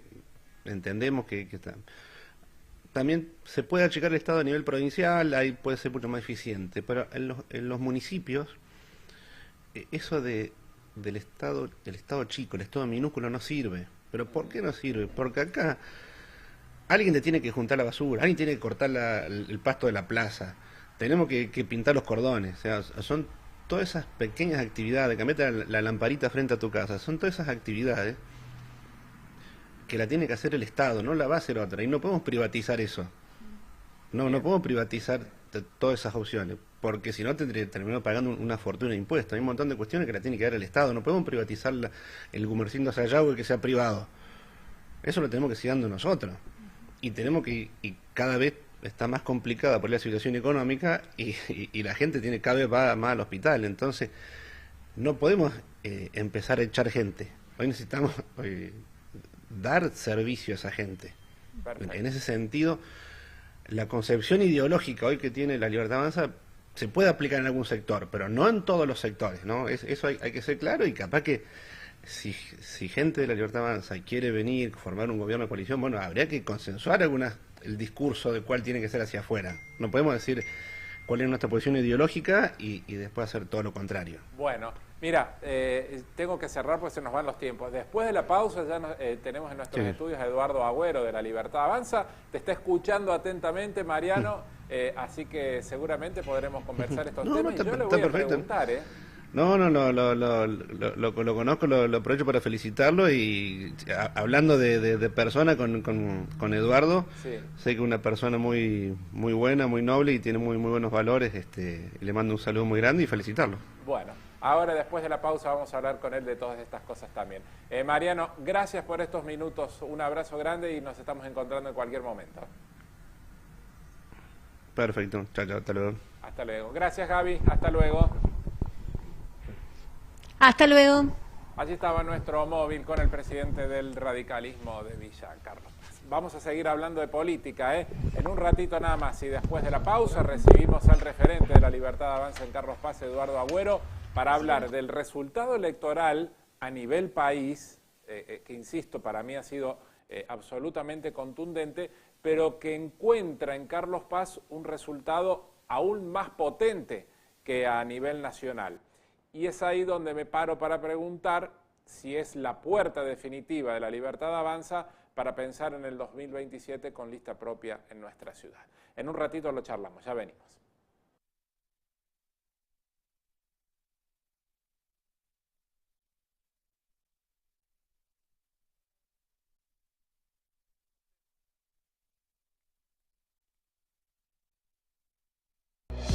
entendemos que está. También se puede achicar el Estado a nivel provincial, ahí puede ser mucho más eficiente, pero en los municipios, eso del Estado chico, el Estado minúsculo no sirve. ¿Pero por qué no sirve? Porque acá alguien te tiene que juntar la basura, alguien tiene que cortar el pasto de la plaza, tenemos que pintar los cordones, o sea, son todas esas pequeñas actividades, cambiarte la lamparita frente a tu casa, son todas esas actividades que la tiene que hacer el Estado, no la va a hacer otra, y no podemos privatizar eso, no podemos privatizar todas esas opciones, porque si no terminamos pagando una fortuna de impuestos. Hay un montón de cuestiones que la tiene que dar el Estado, no podemos privatizar el Gumersindo Sayago y que sea privado, eso lo tenemos que seguir dando nosotros. Y tenemos que, y cada vez está más complicada por la situación económica y la gente cada vez va más al hospital, entonces no podemos empezar a echar gente. Hoy necesitamos dar servicio a esa gente. Perfecto. En ese sentido, la concepción ideológica hoy que tiene la Libertad Avanza se puede aplicar en algún sector, pero no en todos los sectores, ¿no? Eso hay que ser claro, y capaz que si gente de la Libertad Avanza quiere venir, formar un gobierno de coalición, bueno, habría que consensuar el discurso de cuál tiene que ser hacia afuera. No podemos decir cuál es nuestra posición ideológica y después hacer todo lo contrario. Bueno, mira, tengo que cerrar porque se nos van los tiempos. Después de la pausa ya tenemos en nuestros estudios a Eduardo Agüero de la Libertad Avanza. Te está escuchando atentamente, Mariano, así que seguramente podremos conversar estos temas. Y yo le voy a preguntar, No, lo conozco, lo aprovecho para felicitarlo, y hablando de persona con Eduardo, sí. Sé que es una persona muy buena, muy noble y tiene muy buenos valores, y le mando un saludo muy grande y felicitarlo. Bueno, ahora después de la pausa vamos a hablar con él de todas estas cosas también. Mariano, gracias por estos minutos, un abrazo grande y nos estamos encontrando en cualquier momento. Perfecto, chao, hasta luego. Hasta luego. Gracias, Gaby, hasta luego. Hasta luego. Allí estaba nuestro móvil con el presidente del radicalismo de Villa, Carlos Paz. Vamos a seguir hablando de política, en un ratito nada más, y después de la pausa recibimos al referente de la Libertad Avanza en Carlos Paz, Eduardo Agüero, para hablar del resultado electoral a nivel país, que insisto, para mí ha sido absolutamente contundente, pero que encuentra en Carlos Paz un resultado aún más potente que a nivel nacional. y es ahí donde me paro para preguntar si es la puerta definitiva de La Libertad Avanza para pensar en el 2027 con lista propia en nuestra ciudad. En un ratito lo charlamos, ya venimos.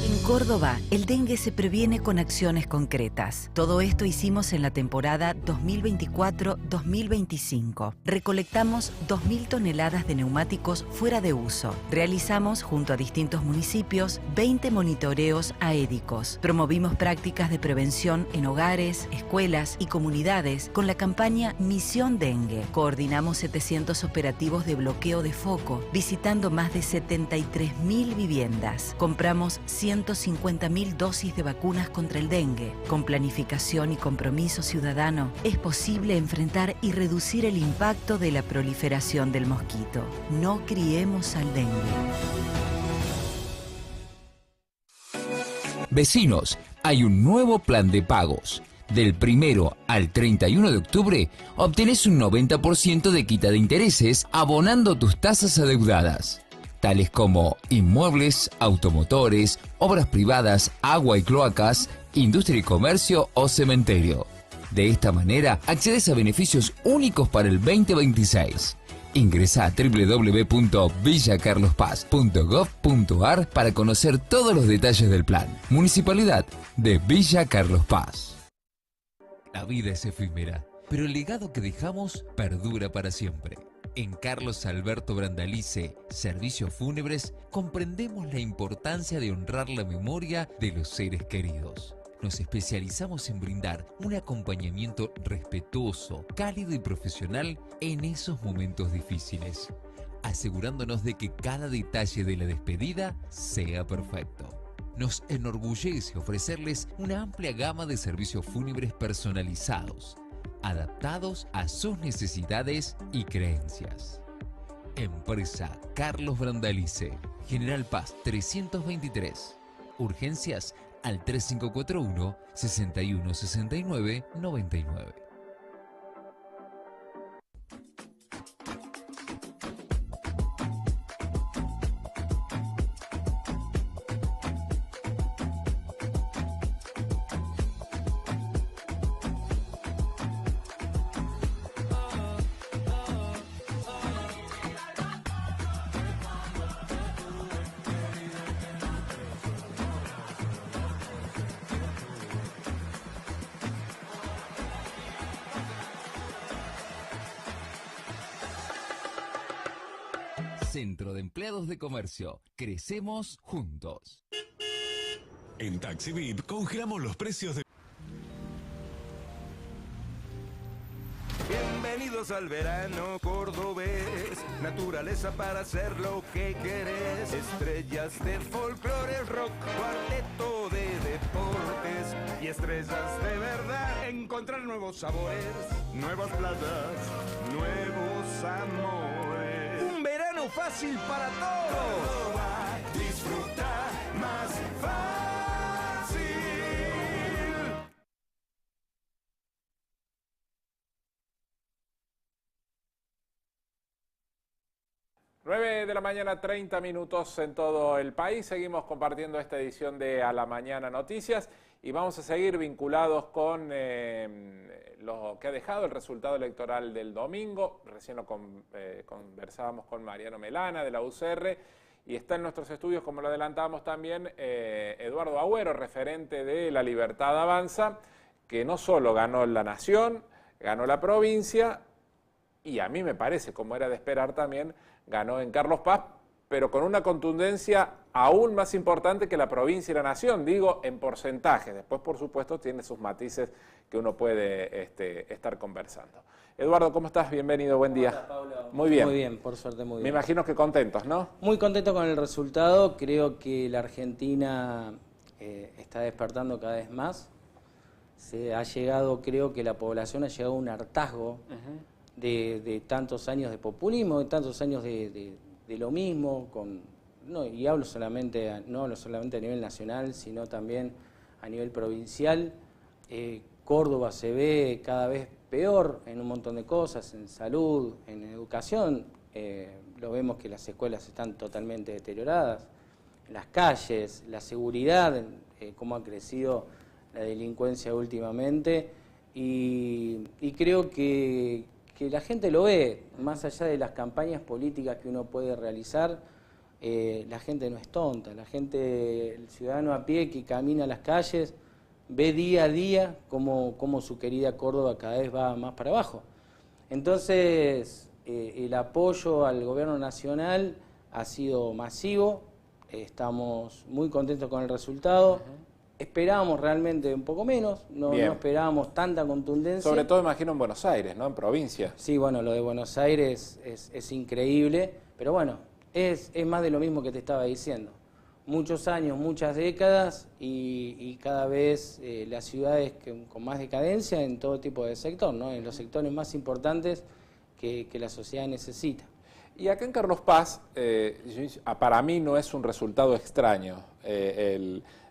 En Córdoba, el dengue se previene con acciones concretas. Todo esto hicimos en la temporada 2024-2025. Recolectamos 2.000 toneladas de neumáticos fuera de uso. Realizamos, junto a distintos municipios, 20 monitoreos aédicos. Promovimos prácticas de prevención en hogares, escuelas y comunidades con la campaña Misión Dengue. Coordinamos 700 operativos de bloqueo de foco, visitando más de 73.000 viviendas. Compramos 150.000 dosis de vacunas contra el dengue. Con planificación y compromiso ciudadano, es posible enfrentar y reducir el impacto de la proliferación del mosquito. No criemos al dengue. Vecinos, hay un nuevo plan de pagos. Del 1 al 31 de octubre, obtenés un 90% de quita de intereses abonando tus tasas adeudadas, tales como inmuebles, automotores, obras privadas, agua y cloacas, industria y comercio o cementerio. De esta manera, accedes a beneficios únicos para el 2026. Ingresa a www.villacarlospaz.gov.ar para conocer todos los detalles del plan. Municipalidad de Villa Carlos Paz. La vida es efímera, pero el legado que dejamos perdura para siempre. En Carlos Alberto Brandalice, Servicios Fúnebres, comprendemos la importancia de honrar la memoria de los seres queridos. Nos especializamos en brindar un acompañamiento respetuoso, cálido y profesional en esos momentos difíciles, asegurándonos de que cada detalle de la despedida sea perfecto. Nos enorgullece ofrecerles una amplia gama de servicios fúnebres personalizados, adaptados a sus necesidades y creencias. Empresa Carlos Brandalice, General Paz 323. Urgencias al 3541 6169 99. Centro de Empleados de Comercio. Crecemos juntos. En Taxi VIP congelamos los precios de... Bienvenidos al verano cordobés, naturaleza para hacer lo que querés, estrellas de folclore, rock, cuarteto de deportes y estrellas de verdad. Encontrar nuevos sabores, nuevas playas, nuevos amores. Un verano fácil para todos. Disfruta más fácil. 9 de la mañana, 30 minutos en todo el país. Seguimos compartiendo esta edición de A la Mañana Noticias y vamos a seguir vinculados con lo que ha dejado el resultado electoral del domingo. Recién lo conversábamos con Mariano Melana de la UCR y está en nuestros estudios, como lo adelantábamos también, Eduardo Agüero, referente de La Libertad Avanza, que no solo ganó la nación, ganó la provincia y a mí me parece, como era de esperar también, ganó en Carlos Paz, pero con una contundencia aún más importante que la provincia y la nación, digo, en porcentaje. Después, por supuesto, tiene sus matices que uno puede estar conversando. Eduardo, ¿cómo estás? Bienvenido, buen día. Hola, Pablo. Muy bien. Muy bien, por suerte, muy bien. Me imagino que contentos, ¿no? Muy contento con el resultado. Creo que la Argentina está despertando cada vez más. Creo que la población ha llegado a un hartazgo de tantos años de populismo, de tantos años de lo mismo, no hablo solamente a nivel nacional, sino también a nivel provincial. Córdoba se ve cada vez peor en un montón de cosas, en salud, en educación. Lo vemos que las escuelas están totalmente deterioradas, las calles, la seguridad, cómo ha crecido la delincuencia últimamente, y creo que la gente lo ve, más allá de las campañas políticas que uno puede realizar. La gente no es tonta, la gente, el ciudadano a pie que camina a las calles, ve día a día cómo su querida Córdoba cada vez va más para abajo. Entonces, el apoyo al gobierno nacional ha sido masivo, estamos muy contentos con el resultado. Esperábamos realmente un poco menos, no esperábamos tanta contundencia. Sobre todo, imagino, en Buenos Aires, ¿no? En provincia. Sí, bueno, lo de Buenos Aires es increíble, pero bueno, es más de lo mismo que te estaba diciendo. Muchos años, muchas décadas y cada vez las ciudades con más decadencia en todo tipo de sector, ¿no? En los sectores más importantes que la sociedad necesita. Y acá en Carlos Paz, para mí no es un resultado extraño.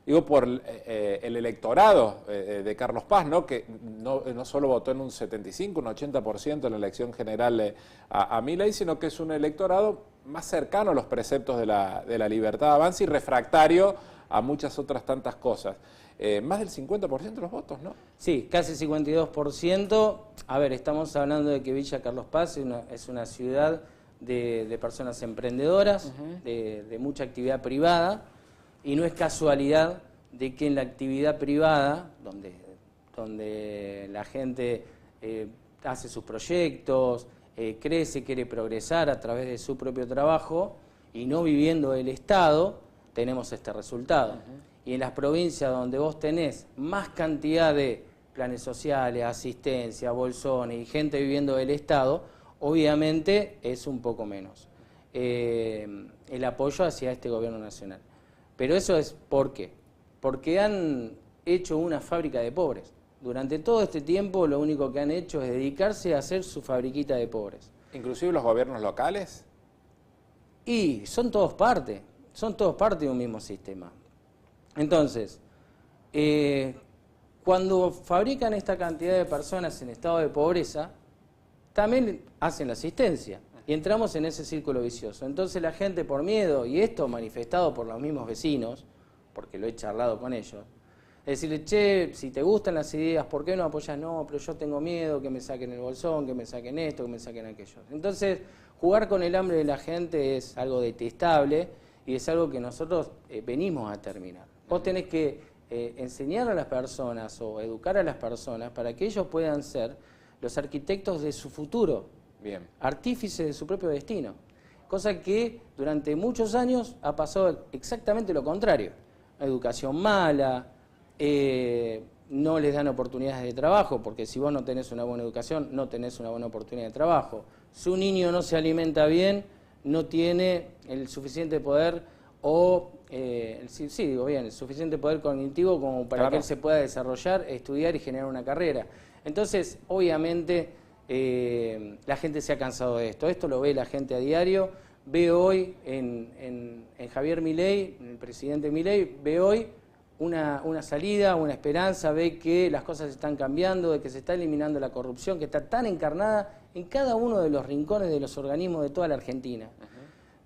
Digo, por el electorado de Carlos Paz, ¿no? Que no solo votó en un 75, un 80% en la elección general a Milei, sino que es un electorado más cercano a los preceptos de la libertad de avance y refractario a muchas otras tantas cosas. Más del 50% de los votos, ¿no? Sí, casi 52%. A ver, estamos hablando de que Villa Carlos Paz es una ciudad de personas emprendedoras, de mucha actividad privada, y no es casualidad de que en la actividad privada, donde la gente hace sus proyectos, crece, quiere progresar a través de su propio trabajo y no viviendo del Estado, tenemos este resultado. Y en las provincias donde vos tenés más cantidad de planes sociales, asistencia, bolsones y gente viviendo del Estado, obviamente es un poco menos el apoyo hacia este gobierno nacional. Pero eso es ¿por qué? Porque han hecho una fábrica de pobres. Durante todo este tiempo lo único que han hecho es dedicarse a hacer su fabriquita de pobres. ¿Inclusive los gobiernos locales? Y son todos parte de un mismo sistema. Entonces, cuando fabrican esta cantidad de personas en estado de pobreza, también hacen la asistencia. Y entramos en ese círculo vicioso. Entonces la gente, por miedo, y esto manifestado por los mismos vecinos, porque lo he charlado con ellos, es decirle, che, si te gustan las ideas, ¿por qué no apoyas? No, pero yo tengo miedo que me saquen el bolsón, que me saquen esto, que me saquen aquello. Entonces, jugar con el hambre de la gente es algo detestable y es algo que nosotros venimos a terminar. Vos tenés que enseñar a las personas o educar a las personas para que ellos puedan ser los arquitectos de su futuro. Bien. Artífice de su propio destino, cosa que durante muchos años ha pasado exactamente lo contrario. Educación mala, no les dan oportunidades de trabajo, porque si vos no tenés una buena educación, no tenés una buena oportunidad de trabajo. Si un niño no se alimenta bien, no tiene el suficiente poder el suficiente poder cognitivo como para que él se pueda desarrollar, estudiar y generar una carrera. Entonces, obviamente, la gente se ha cansado de esto. Esto lo ve la gente a diario. Ve hoy en Javier Milei, en el presidente Milei, ve hoy una salida, una esperanza, ve que las cosas están cambiando, de que se está eliminando la corrupción, que está tan encarnada en cada uno de los rincones de los organismos de toda la Argentina.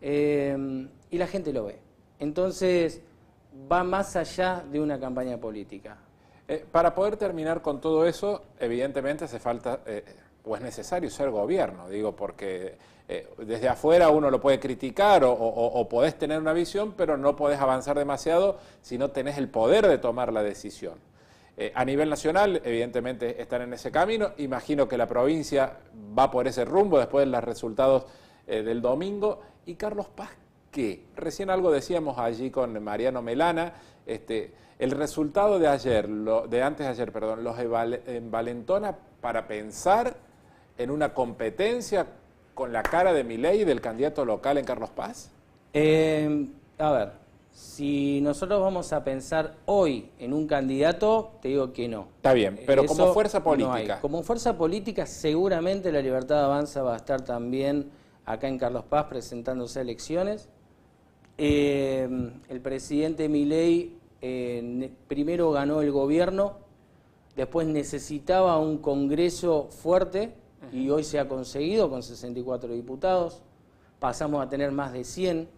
Y la gente lo ve. Entonces, va más allá de una campaña política. Para poder terminar con todo eso, evidentemente hace falta... o es necesario ser gobierno, digo, porque desde afuera uno lo puede criticar o podés tener una visión, pero no podés avanzar demasiado si no tenés el poder de tomar la decisión. A nivel nacional, evidentemente, están en ese camino. Imagino que la provincia va por ese rumbo después de los resultados del domingo. ¿Y Carlos Paz qué? Recién algo decíamos allí con Mariano Melana. El resultado de ayer, antes de ayer, perdón, los envalentona para pensar en una competencia con la cara de Milei y del candidato local en Carlos Paz? A ver, si nosotros vamos a pensar hoy en un candidato, te digo que no. Está bien, pero eso como fuerza política. No hay. Como fuerza política, seguramente la Libertad Avanza va a estar también acá en Carlos Paz presentándose a elecciones. El presidente Milei primero ganó el gobierno después necesitaba un Congreso fuerte y hoy se ha conseguido con 64 diputados, pasamos a tener más de 100,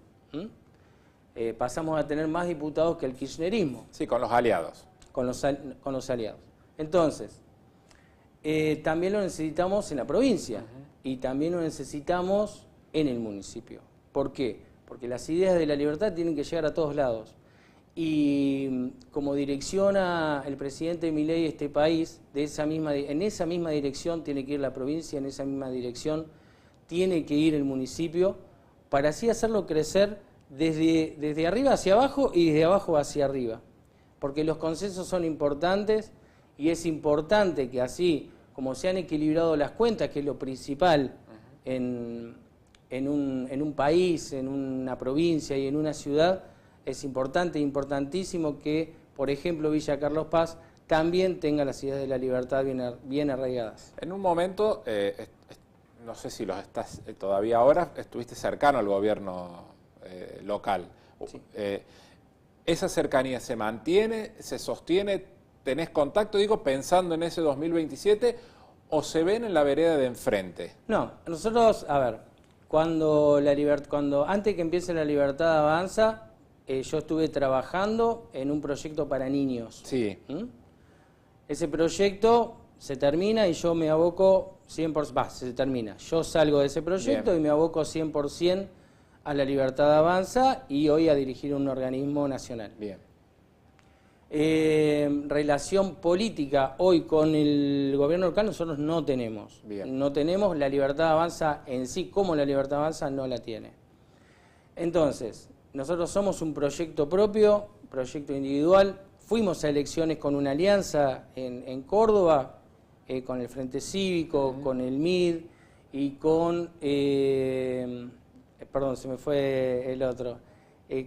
pasamos a tener más diputados que el kirchnerismo. Sí, con los aliados. Con los aliados. Entonces, también lo necesitamos en la provincia y también lo necesitamos en el municipio. ¿Por qué? Porque las ideas de la libertad tienen que llegar a todos lados. Y como direcciona el presidente Milei este país, en esa misma dirección tiene que ir la provincia, en esa misma dirección tiene que ir el municipio, para así hacerlo crecer desde arriba hacia abajo y desde abajo hacia arriba. Porque los consensos son importantes y es importante que así como se han equilibrado las cuentas, que es lo principal en un país, en una provincia y en una ciudad, es importante, importantísimo que, por ejemplo, Villa Carlos Paz también tenga las ideas de la libertad bien arraigadas. En un momento, no sé si los estás todavía ahora, estuviste cercano al gobierno local. Sí. ¿Esa cercanía se mantiene, se sostiene, tenés contacto, digo, pensando en ese 2027, o se ven en la vereda de enfrente? No, nosotros, a ver, antes que empiece la Libertad Avanza, yo estuve trabajando en un proyecto para niños. Sí. Ese proyecto se termina y yo me aboco 100%, se termina. Yo salgo de ese proyecto y me aboco 100% a la Libertad Avanza y hoy a dirigir un organismo nacional. Bien. Relación política hoy con el gobierno local nosotros no tenemos. Bien. No tenemos, la Libertad Avanza en sí, como la Libertad Avanza no la tiene. Entonces, nosotros somos un proyecto propio, proyecto individual. Fuimos a elecciones con una alianza en Córdoba, con el Frente Cívico, con el MID y con... perdón, se me fue el otro.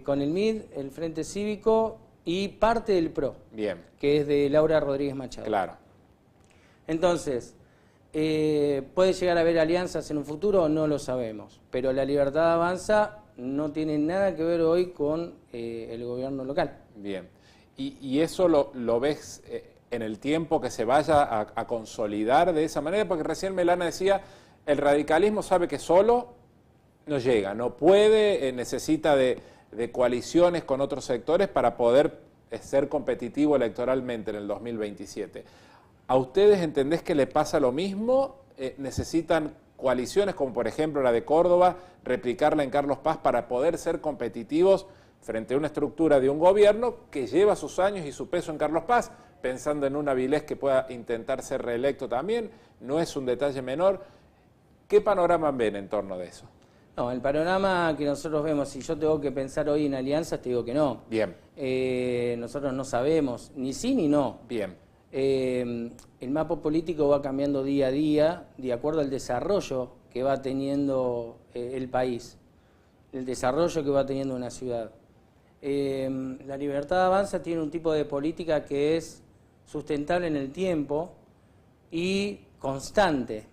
Con el MID, el Frente Cívico y parte del PRO, Bien. que es de Laura Rodríguez Machado. Claro. Entonces, ¿puede llegar a haber alianzas en un futuro? No lo sabemos. Pero la Libertad Avanza no tiene nada que ver hoy con el gobierno local. Bien. ¿Y eso lo ves en el tiempo que se vaya a consolidar de esa manera? Porque recién Melana decía, el radicalismo sabe que solo no llega, no puede, necesita de coaliciones con otros sectores para poder ser competitivo electoralmente en el 2027. ¿A ustedes entendés que le pasa lo mismo? ¿Necesitan coaliciones como por ejemplo la de Córdoba, replicarla en Carlos Paz para poder ser competitivos frente a una estructura de un gobierno que lleva sus años y su peso en Carlos Paz, pensando en un Avilés que pueda intentar ser reelecto también? No es un detalle menor. ¿Qué panorama ven en torno de eso? No, el panorama que nosotros vemos, si yo tengo que pensar hoy en alianzas, te digo que no. Bien. Nosotros no sabemos, ni sí ni no. Bien. El mapa político va cambiando día a día, de acuerdo al desarrollo que va teniendo el país, el desarrollo que va teniendo una ciudad. La Libertad Avanza tiene un tipo de política que es sustentable en el tiempo y constante.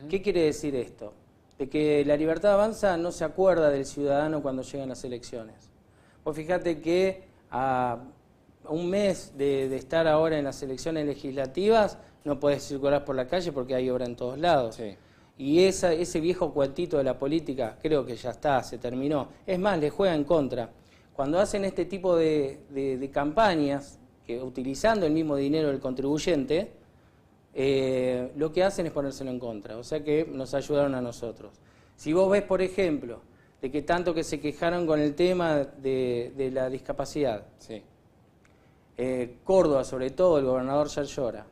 ¿Qué quiere decir esto? De que la Libertad Avanza no se acuerda del ciudadano cuando llegan las elecciones. Vos fíjate que a un mes de estar ahora en las elecciones legislativas no podés circular por la calle porque hay obra en todos lados. Sí. Y ese viejo cuentito de la política creo que ya está, se terminó. Es más, le juega en contra. Cuando hacen este tipo de campañas, que utilizando el mismo dinero del contribuyente, lo que hacen es ponérselo en contra. O sea que nos ayudaron a nosotros. Si vos ves, por ejemplo, de que tanto que se quejaron con el tema de la discapacidad, sí. Córdoba, sobre todo, el gobernador Yarlora,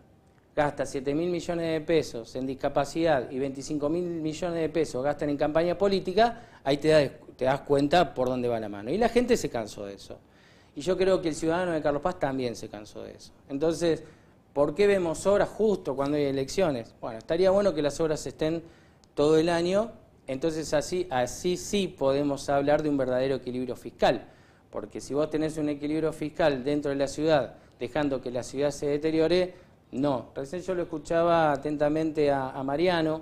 gasta 7.000 millones de pesos en discapacidad y 25.000 millones de pesos gastan en campaña política, ahí te das cuenta por dónde va la mano. Y la gente se cansó de eso. Y yo creo que el ciudadano de Carlos Paz también se cansó de eso. Entonces, ¿por qué vemos obras justo cuando hay elecciones? Bueno, estaría bueno que las obras estén todo el año, entonces así sí podemos hablar de un verdadero equilibrio fiscal. Porque si vos tenés un equilibrio fiscal dentro de la ciudad, dejando que la ciudad se deteriore, no. Recién yo lo escuchaba atentamente a Mariano,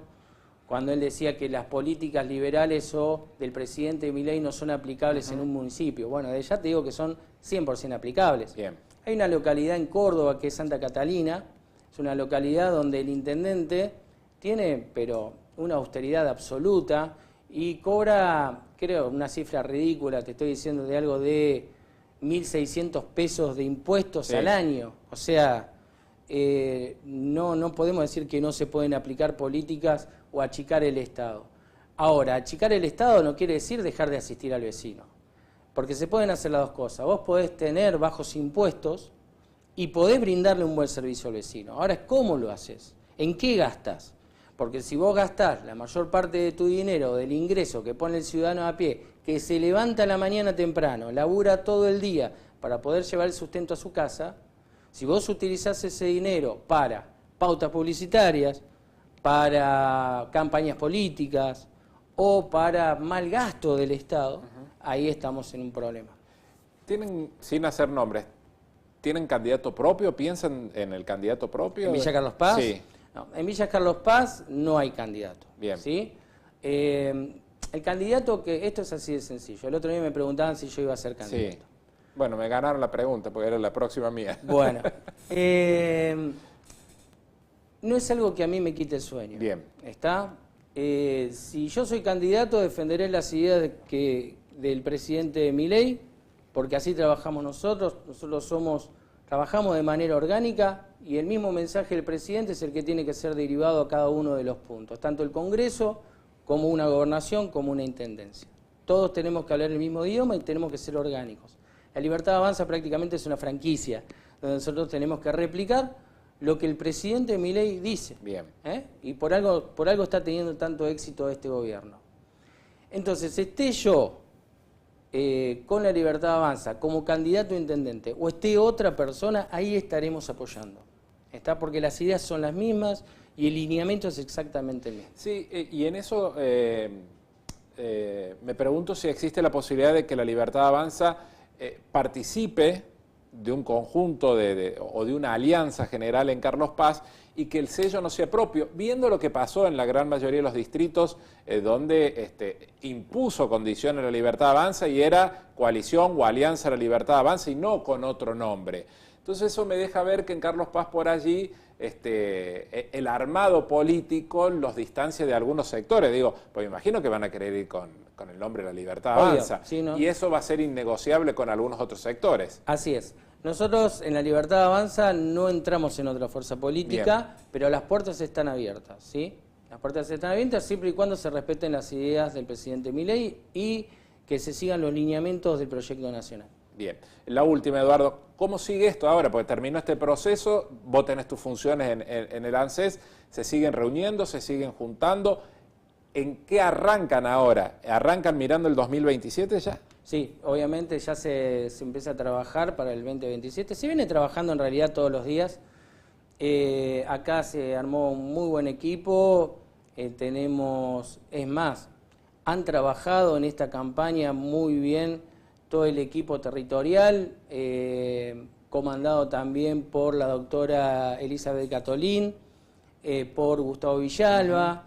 cuando él decía que las políticas liberales o del presidente Milei no son aplicables en un municipio. Bueno, de ya te digo que son 100% aplicables. Bien. Hay una localidad en Córdoba que es Santa Catalina, Es una localidad donde el intendente tiene, pero una austeridad absoluta y cobra, creo, una cifra ridícula, te estoy diciendo de algo de 1.600 pesos de impuestos al año. O sea, no podemos decir que no se pueden aplicar políticas o achicar el Estado. Ahora, achicar el Estado no quiere decir dejar de asistir al vecino, porque se pueden hacer las dos cosas. Vos podés tener bajos impuestos y podés brindarle un buen servicio al vecino. Ahora es cómo lo haces, en qué gastas. Porque si vos gastás la mayor parte de tu dinero, del ingreso que pone el ciudadano a pie, que se levanta a la mañana temprano, labura todo el día para poder llevar el sustento a su casa, si vos utilizás ese dinero para pautas publicitarias, para campañas políticas o para mal gasto del Estado, ahí estamos en un problema. ¿Tienen, sin hacer nombres, tienen candidato propio? ¿Piensan en el candidato propio? ¿En Villa Carlos Paz? Sí. No, en Villa Carlos Paz no hay candidato. Bien. ¿Sí? El candidato, que esto es así de sencillo. El otro día me preguntaban si yo iba a ser candidato. Sí. Bueno, me ganaron la pregunta porque era la próxima mía. Bueno, no es algo que a mí me quite el sueño. Bien. ¿Está? Si yo soy candidato, defenderé las ideas del presidente Milei, porque así trabajamos nosotros. Nosotros trabajamos de manera orgánica y el mismo mensaje del presidente es el que tiene que ser derivado a cada uno de los puntos, tanto el Congreso como una gobernación, como una intendencia. Todos tenemos que hablar el mismo idioma y tenemos que ser orgánicos. La Libertad Avanza prácticamente es una franquicia, donde nosotros tenemos que replicar lo que el presidente Milei dice. Bien. Y por algo está teniendo tanto éxito este gobierno. Entonces, esté yo con la Libertad Avanza como candidato a intendente o esté otra persona, ahí estaremos apoyando. ¿Está? Porque las ideas son las mismas y el lineamiento es exactamente el mismo. Sí, y en eso me pregunto si existe la posibilidad de que la Libertad Avanza participe de un conjunto o de una alianza general en Carlos Paz y que el sello no sea propio, viendo lo que pasó en la gran mayoría de los distritos donde impuso condiciones a la Libertad Avanza y era coalición o alianza a la Libertad Avanza y no con otro nombre. Entonces eso me deja ver que en Carlos Paz por allí el armado político los distancia de algunos sectores. Digo, pues me imagino que van a querer ir con el nombre de la Libertad Avanza. Sí, ¿no? Y eso va a ser innegociable con algunos otros sectores. Así es. Nosotros en la Libertad Avanza no entramos en otra fuerza política, pero las puertas están abiertas, ¿sí? Las puertas están abiertas siempre y cuando se respeten las ideas del presidente Milei y que se sigan los lineamientos del proyecto nacional. Bien. La última, Eduardo, ¿cómo sigue esto ahora? Porque terminó este proceso, vos tenés tus funciones en el ANSES, se siguen reuniendo, se siguen juntando. ¿En qué arrancan ahora? ¿Arrancan mirando el 2027 ya? Sí, obviamente ya se empieza a trabajar para el 2027. Se viene trabajando en realidad todos los días. Acá se armó un muy buen equipo. Es más, han trabajado en esta campaña muy bien todo el equipo territorial, comandado también por la doctora Elizabeth Catolín, por Gustavo Villalba,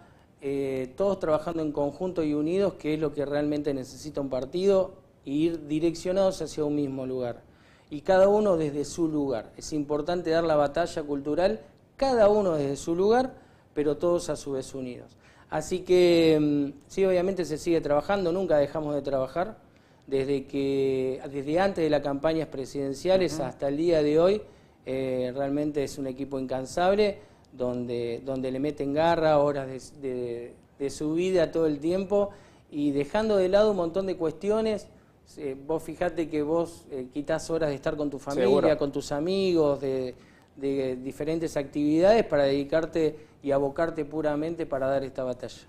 todos trabajando en conjunto y unidos, que es lo que realmente necesita un partido, e ir direccionados hacia un mismo lugar. Y cada uno desde su lugar. Es importante dar la batalla cultural, cada uno desde su lugar, pero todos a su vez unidos. Así que sí, obviamente se sigue trabajando, nunca dejamos de trabajar. Desde antes de las campañas presidenciales hasta el día de hoy, realmente es un equipo incansable, donde le meten garra, horas de su vida todo el tiempo, y dejando de lado un montón de cuestiones. Vos fijate que vos quitas horas de estar con tu familia, seguro, con tus amigos, de diferentes actividades para dedicarte y abocarte puramente para dar esta batalla.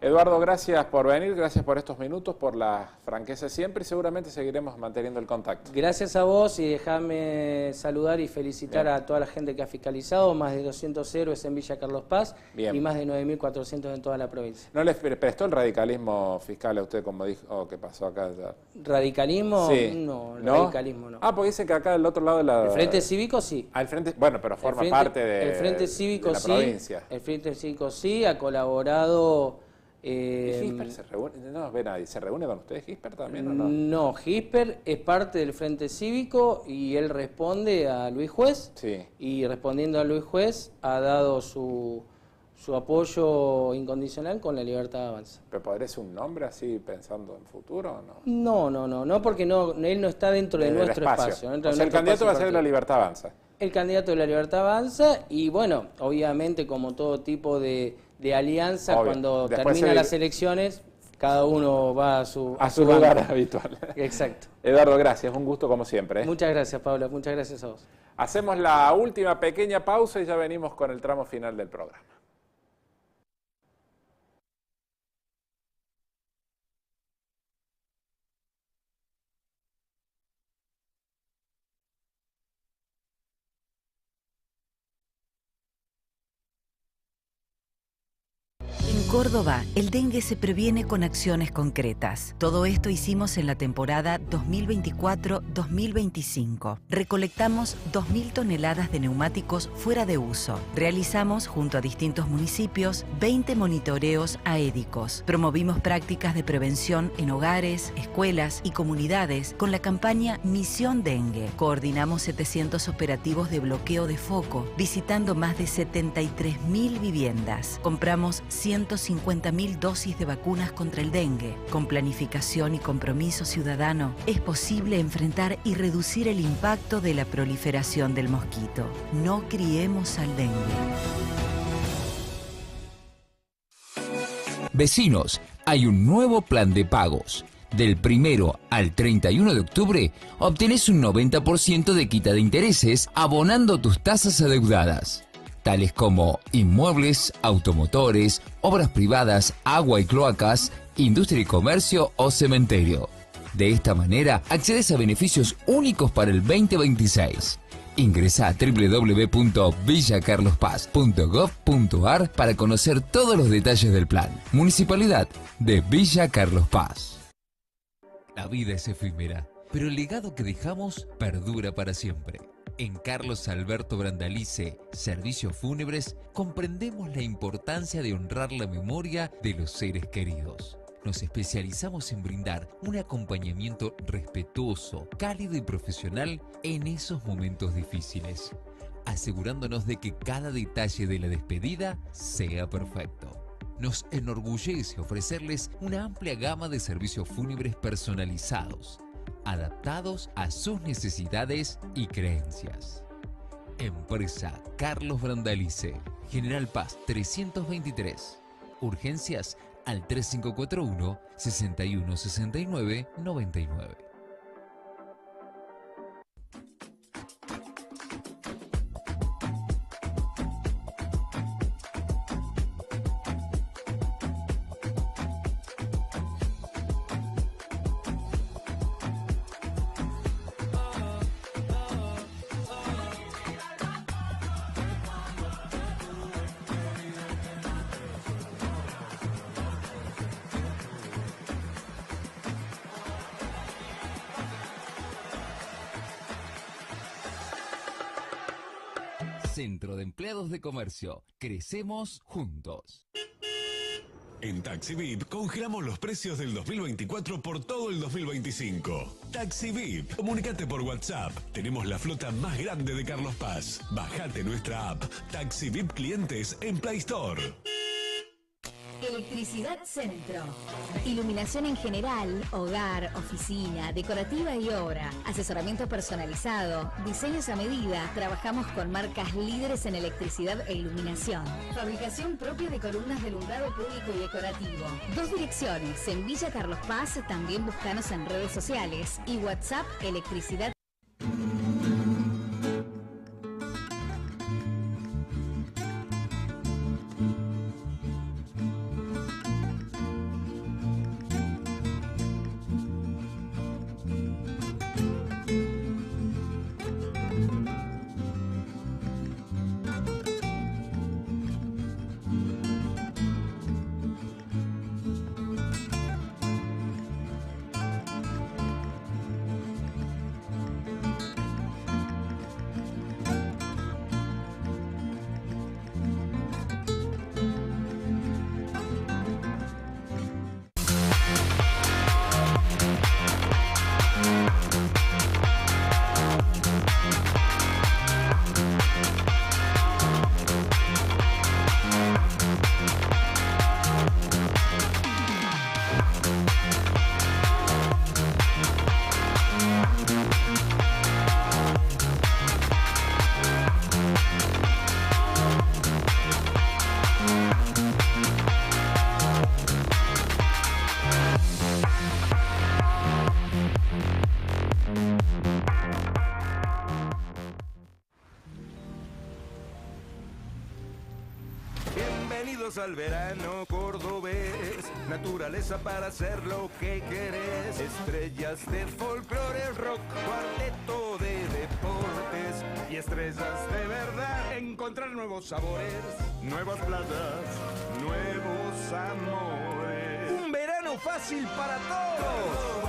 Eduardo, gracias por venir, gracias por estos minutos, por la franqueza siempre y seguramente seguiremos manteniendo el contacto. Gracias a vos y déjame saludar y felicitar a toda la gente que ha fiscalizado, más de 200 héroes en Villa Carlos Paz y más de 9.400 en toda la provincia. ¿No les prestó el radicalismo fiscal a usted como dijo que pasó acá? ¿Radicalismo? Sí. No, radicalismo no. Ah, porque dicen que acá del otro lado de la... ¿El Frente Cívico sí? Ah, el Frente, bueno, pero forma parte de, el Frente Cívico de la sí, provincia. El Frente Cívico sí, ha colaborado ¿Y Gisper se reúne? No ve nadie. ¿Se reúne con ustedes Gisper también o no? No, Gisper es parte del Frente Cívico y él responde a Luis Juez. Sí. Y respondiendo a Luis Juez ha dado su apoyo incondicional con La Libertad Avanza. ¿Pero podría ser un nombre así pensando en futuro o no? No, porque él no está dentro de nuestro espacio. O sea, el candidato va a ser La Libertad Avanza. El candidato de La Libertad Avanza y bueno, obviamente como todo tipo de alianza, cuando terminan las elecciones, cada uno va a su lugar habitual. Exacto. Eduardo, gracias, un gusto como siempre. Muchas gracias, Pablo, muchas gracias a vos. Hacemos la última pequeña pausa y ya venimos con el tramo final del programa. En Córdoba, el dengue se previene con acciones concretas. Todo esto hicimos en la temporada 2024-2025. Recolectamos 2.000 toneladas de neumáticos fuera de uso. Realizamos, junto a distintos municipios, 20 monitoreos aédicos. Promovimos prácticas de prevención en hogares, escuelas y comunidades con la campaña Misión Dengue. Coordinamos 700 operativos de bloqueo de foco, visitando más de 73.000 viviendas. Compramos 150.000 dosis de vacunas contra el dengue. Con planificación y compromiso ciudadano, es posible enfrentar y reducir el impacto de la proliferación del mosquito. No criemos al dengue. Vecinos, hay un nuevo plan de pagos. Del 1 al 31 de octubre, obtenés un 90% de quita de intereses abonando tus tasas adeudadas, tales como inmuebles, automotores, obras privadas, agua y cloacas, industria y comercio o cementerio. De esta manera, accedes a beneficios únicos para el 2026. Ingresá a www.villacarlospaz.gov.ar para conocer todos los detalles del plan. Municipalidad de Villa Carlos Paz. La vida es efímera, pero el legado que dejamos perdura para siempre. En Carlos Alberto Brandalice, Servicios Fúnebres, comprendemos la importancia de honrar la memoria de los seres queridos. Nos especializamos en brindar un acompañamiento respetuoso, cálido y profesional en esos momentos difíciles, asegurándonos de que cada detalle de la despedida sea perfecto. Nos enorgullece ofrecerles una amplia gama de servicios fúnebres personalizados, adaptados a sus necesidades y creencias. Empresa Carlos Brandalice, General Paz 323. Urgencias al 3541 6169 99. Centro de Empleados de Comercio. Crecemos juntos. En Taxi VIP congelamos los precios del 2024 por todo el 2025. Taxi VIP. Comunicate por WhatsApp. Tenemos la flota más grande de Carlos Paz. Bajate nuestra app Taxi VIP Clientes en Play Store. Electricidad Centro. Iluminación en general, hogar, oficina, decorativa y obra. Asesoramiento personalizado, diseños a medida. Trabajamos con marcas líderes en electricidad e iluminación. Fabricación propia de columnas de alumbrado público y decorativo. 2 direcciones, en Villa Carlos Paz, también búscanos en redes sociales y WhatsApp Electricidad. al verano cordobés, naturaleza para hacer lo que querés, estrellas de folclore, rock, cuarteto de deportes y estrellas de verdad. Encontrar nuevos sabores, nuevas playas, nuevos amores. Un verano fácil para todos.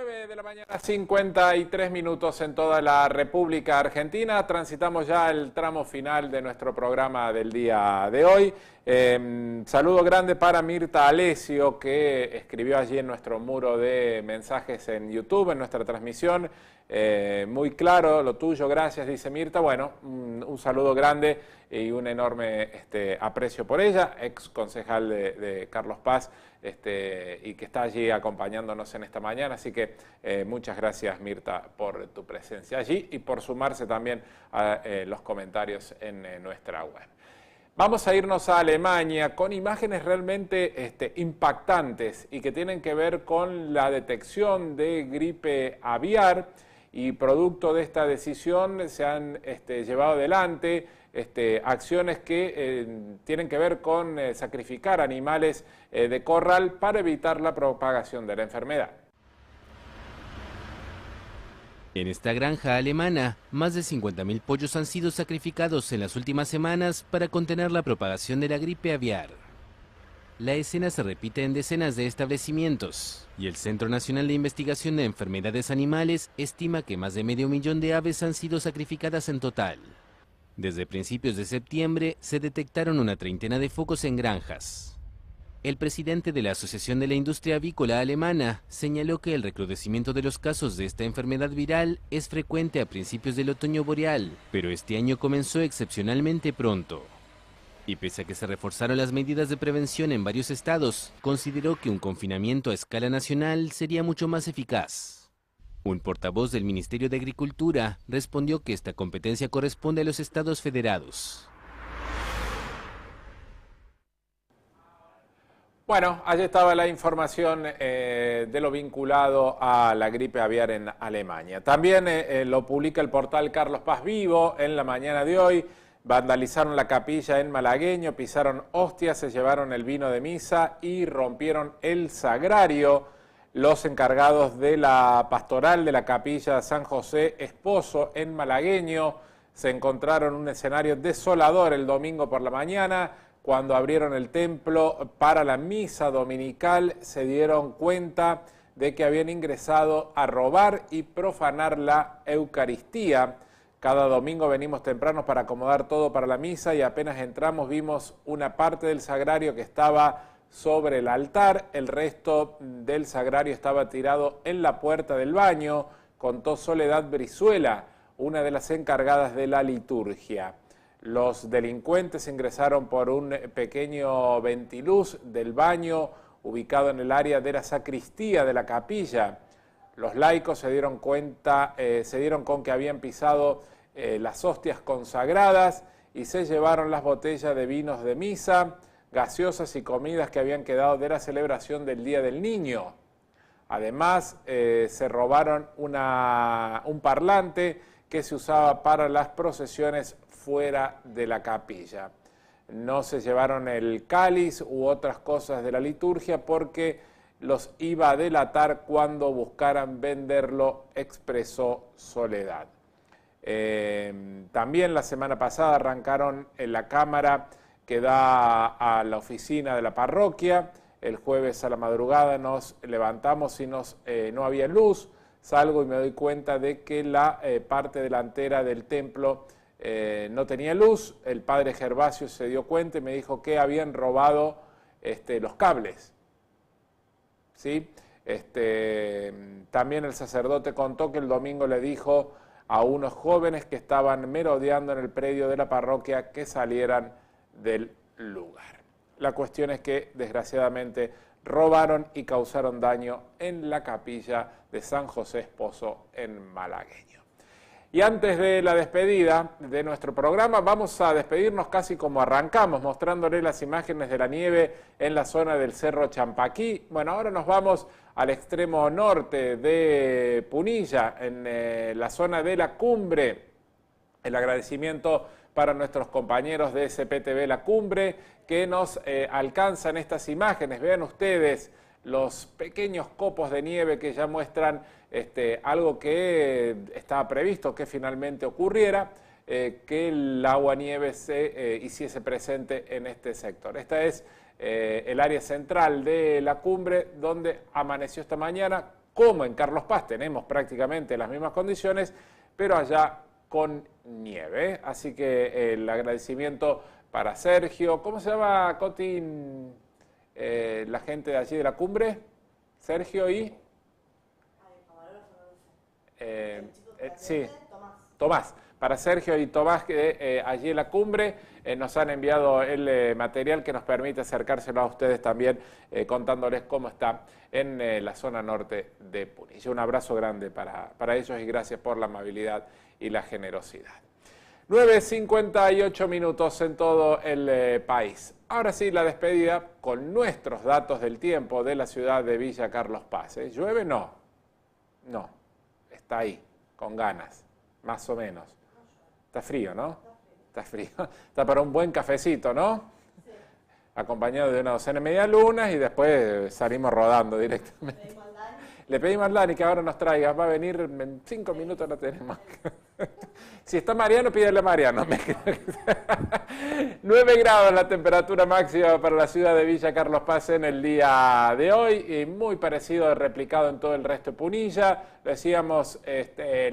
De la mañana, 53 minutos en toda la República Argentina. Transitamos ya el tramo final de nuestro programa del día de hoy. Saludo grande para Mirta Alessio, que escribió allí en nuestro muro de mensajes en YouTube, en nuestra transmisión. Muy claro lo tuyo, gracias, dice Mirta. Bueno, un saludo grande y un enorme aprecio por ella, ex concejal de Carlos Paz, y que está allí acompañándonos en esta mañana. Así que muchas gracias, Mirta, por tu presencia allí y por sumarse también a los comentarios en nuestra web. Vamos a irnos a Alemania con imágenes realmente impactantes y que tienen que ver con la detección de gripe aviar, y producto de esta decisión se han llevado adelante acciones que tienen que ver con sacrificar animales de corral para evitar la propagación de la enfermedad. En esta granja alemana, más de 50.000 pollos han sido sacrificados en las últimas semanas para contener la propagación de la gripe aviar. La escena se repite en decenas de establecimientos, y el Centro Nacional de Investigación de Enfermedades Animales estima que más de 500.000 de aves han sido sacrificadas en total. Desde principios de septiembre se detectaron una treintena de focos en granjas. El presidente de la Asociación de la Industria Avícola Alemana señaló que el recrudecimiento de los casos de esta enfermedad viral es frecuente a principios del otoño boreal, pero este año comenzó excepcionalmente pronto. Y pese a que se reforzaron las medidas de prevención en varios estados, consideró que un confinamiento a escala nacional sería mucho más eficaz. Un portavoz del Ministerio de Agricultura respondió que esta competencia corresponde a los estados federados. Bueno, allí estaba la información de lo vinculado a la gripe aviar en Alemania. También lo publica el portal Carlos Paz Vivo en la mañana de hoy. Vandalizaron la capilla en Malagueño, pisaron hostias, se llevaron el vino de misa y rompieron el sagrario. Los encargados de la pastoral de la capilla San José Esposo en Malagueño se encontraron un escenario desolador el domingo por la mañana. Cuando abrieron el templo para la misa dominical, se dieron cuenta de que habían ingresado a robar y profanar la Eucaristía. Cada domingo venimos tempranos para acomodar todo para la misa y apenas entramos vimos una parte del sagrario que estaba sobre el altar, el resto del sagrario estaba tirado en la puerta del baño, contó Soledad Brizuela, una de las encargadas de la liturgia. Los delincuentes ingresaron por un pequeño ventiluz del baño ubicado en el área de la sacristía de la capilla. Los laicos se dieron con que habían pisado las hostias consagradas y se llevaron las botellas de vinos de misa, gaseosas y comidas que habían quedado de la celebración del Día del Niño. Además, se robaron un parlante que se usaba para las procesiones fuera de la capilla. No se llevaron el cáliz u otras cosas de la liturgia porque los iba a delatar cuando buscaran venderlo, expresó Soledad. También la semana pasada arrancaron en la cámara que da a la oficina de la parroquia. El jueves a la madrugada nos levantamos y no había luz. Salgo y me doy cuenta de que la parte delantera del templo no tenía luz. El padre Gervasio se dio cuenta y me dijo que habían robado los cables. ¿Sí? También el sacerdote contó que el domingo le dijo a unos jóvenes que estaban merodeando en el predio de la parroquia que salieran del lugar. La cuestión es que, desgraciadamente, robaron y causaron daño en la capilla de San José Esposo en Malagueño. Y antes de la despedida de nuestro programa, vamos a despedirnos casi como arrancamos, mostrándole las imágenes de la nieve en la zona del Cerro Champaquí. Bueno, ahora nos vamos al extremo norte de Punilla, en la zona de La Cumbre. El agradecimiento para nuestros compañeros de SPTV La Cumbre, que nos alcanzan estas imágenes. Vean ustedes los pequeños copos de nieve que ya muestran algo que estaba previsto que finalmente ocurriera, que el agua-nieve se hiciese presente en este sector. Esta es el área central de La Cumbre, donde amaneció esta mañana, como en Carlos Paz tenemos prácticamente las mismas condiciones, pero allá con nieve. Así que el agradecimiento para Sergio. ¿Cómo se llama, Coti, la gente de allí de La Cumbre? Sergio y... sí, Tomás. Para Sergio y Tomás, que allí en La Cumbre nos han enviado el material que nos permite acercárselo a ustedes también, contándoles cómo está en la zona norte de Punilla. Un abrazo grande para ellos y gracias por la amabilidad y la generosidad. 9:58 minutos en todo el país. Ahora sí, la despedida con nuestros datos del tiempo de la ciudad de Villa Carlos Paz. ¿Llueve? No. No. Está ahí, con ganas, más o menos. Está frío, ¿no? Está frío. Está para un buen cafecito, ¿no? Sí. Acompañado de una docena de medialunas y después salimos rodando directamente. Le pedimos al Dani que ahora nos traiga. Va a venir en 5 minutos, no tenemos. Si está Mariano, pídele a Mariano. 9 grados la temperatura máxima para la ciudad de Villa Carlos Paz en el día de hoy. Y muy parecido, replicado en todo el resto de Punilla. Decíamos,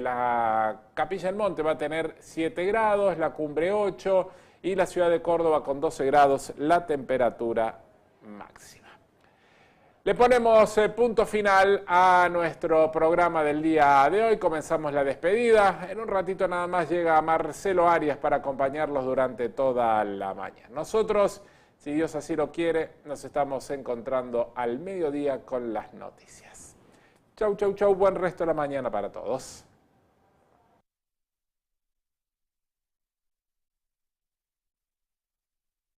la Capilla del Monte va a tener 7 grados, la Cumbre 8 y la ciudad de Córdoba con 12 grados la temperatura máxima. Le ponemos punto final a nuestro programa del día de hoy. Comenzamos la despedida. En un ratito nada más llega Marcelo Arias para acompañarlos durante toda la mañana. Nosotros, si Dios así lo quiere, nos estamos encontrando al mediodía con las noticias. Chau, chau, chau. Buen resto de la mañana para todos.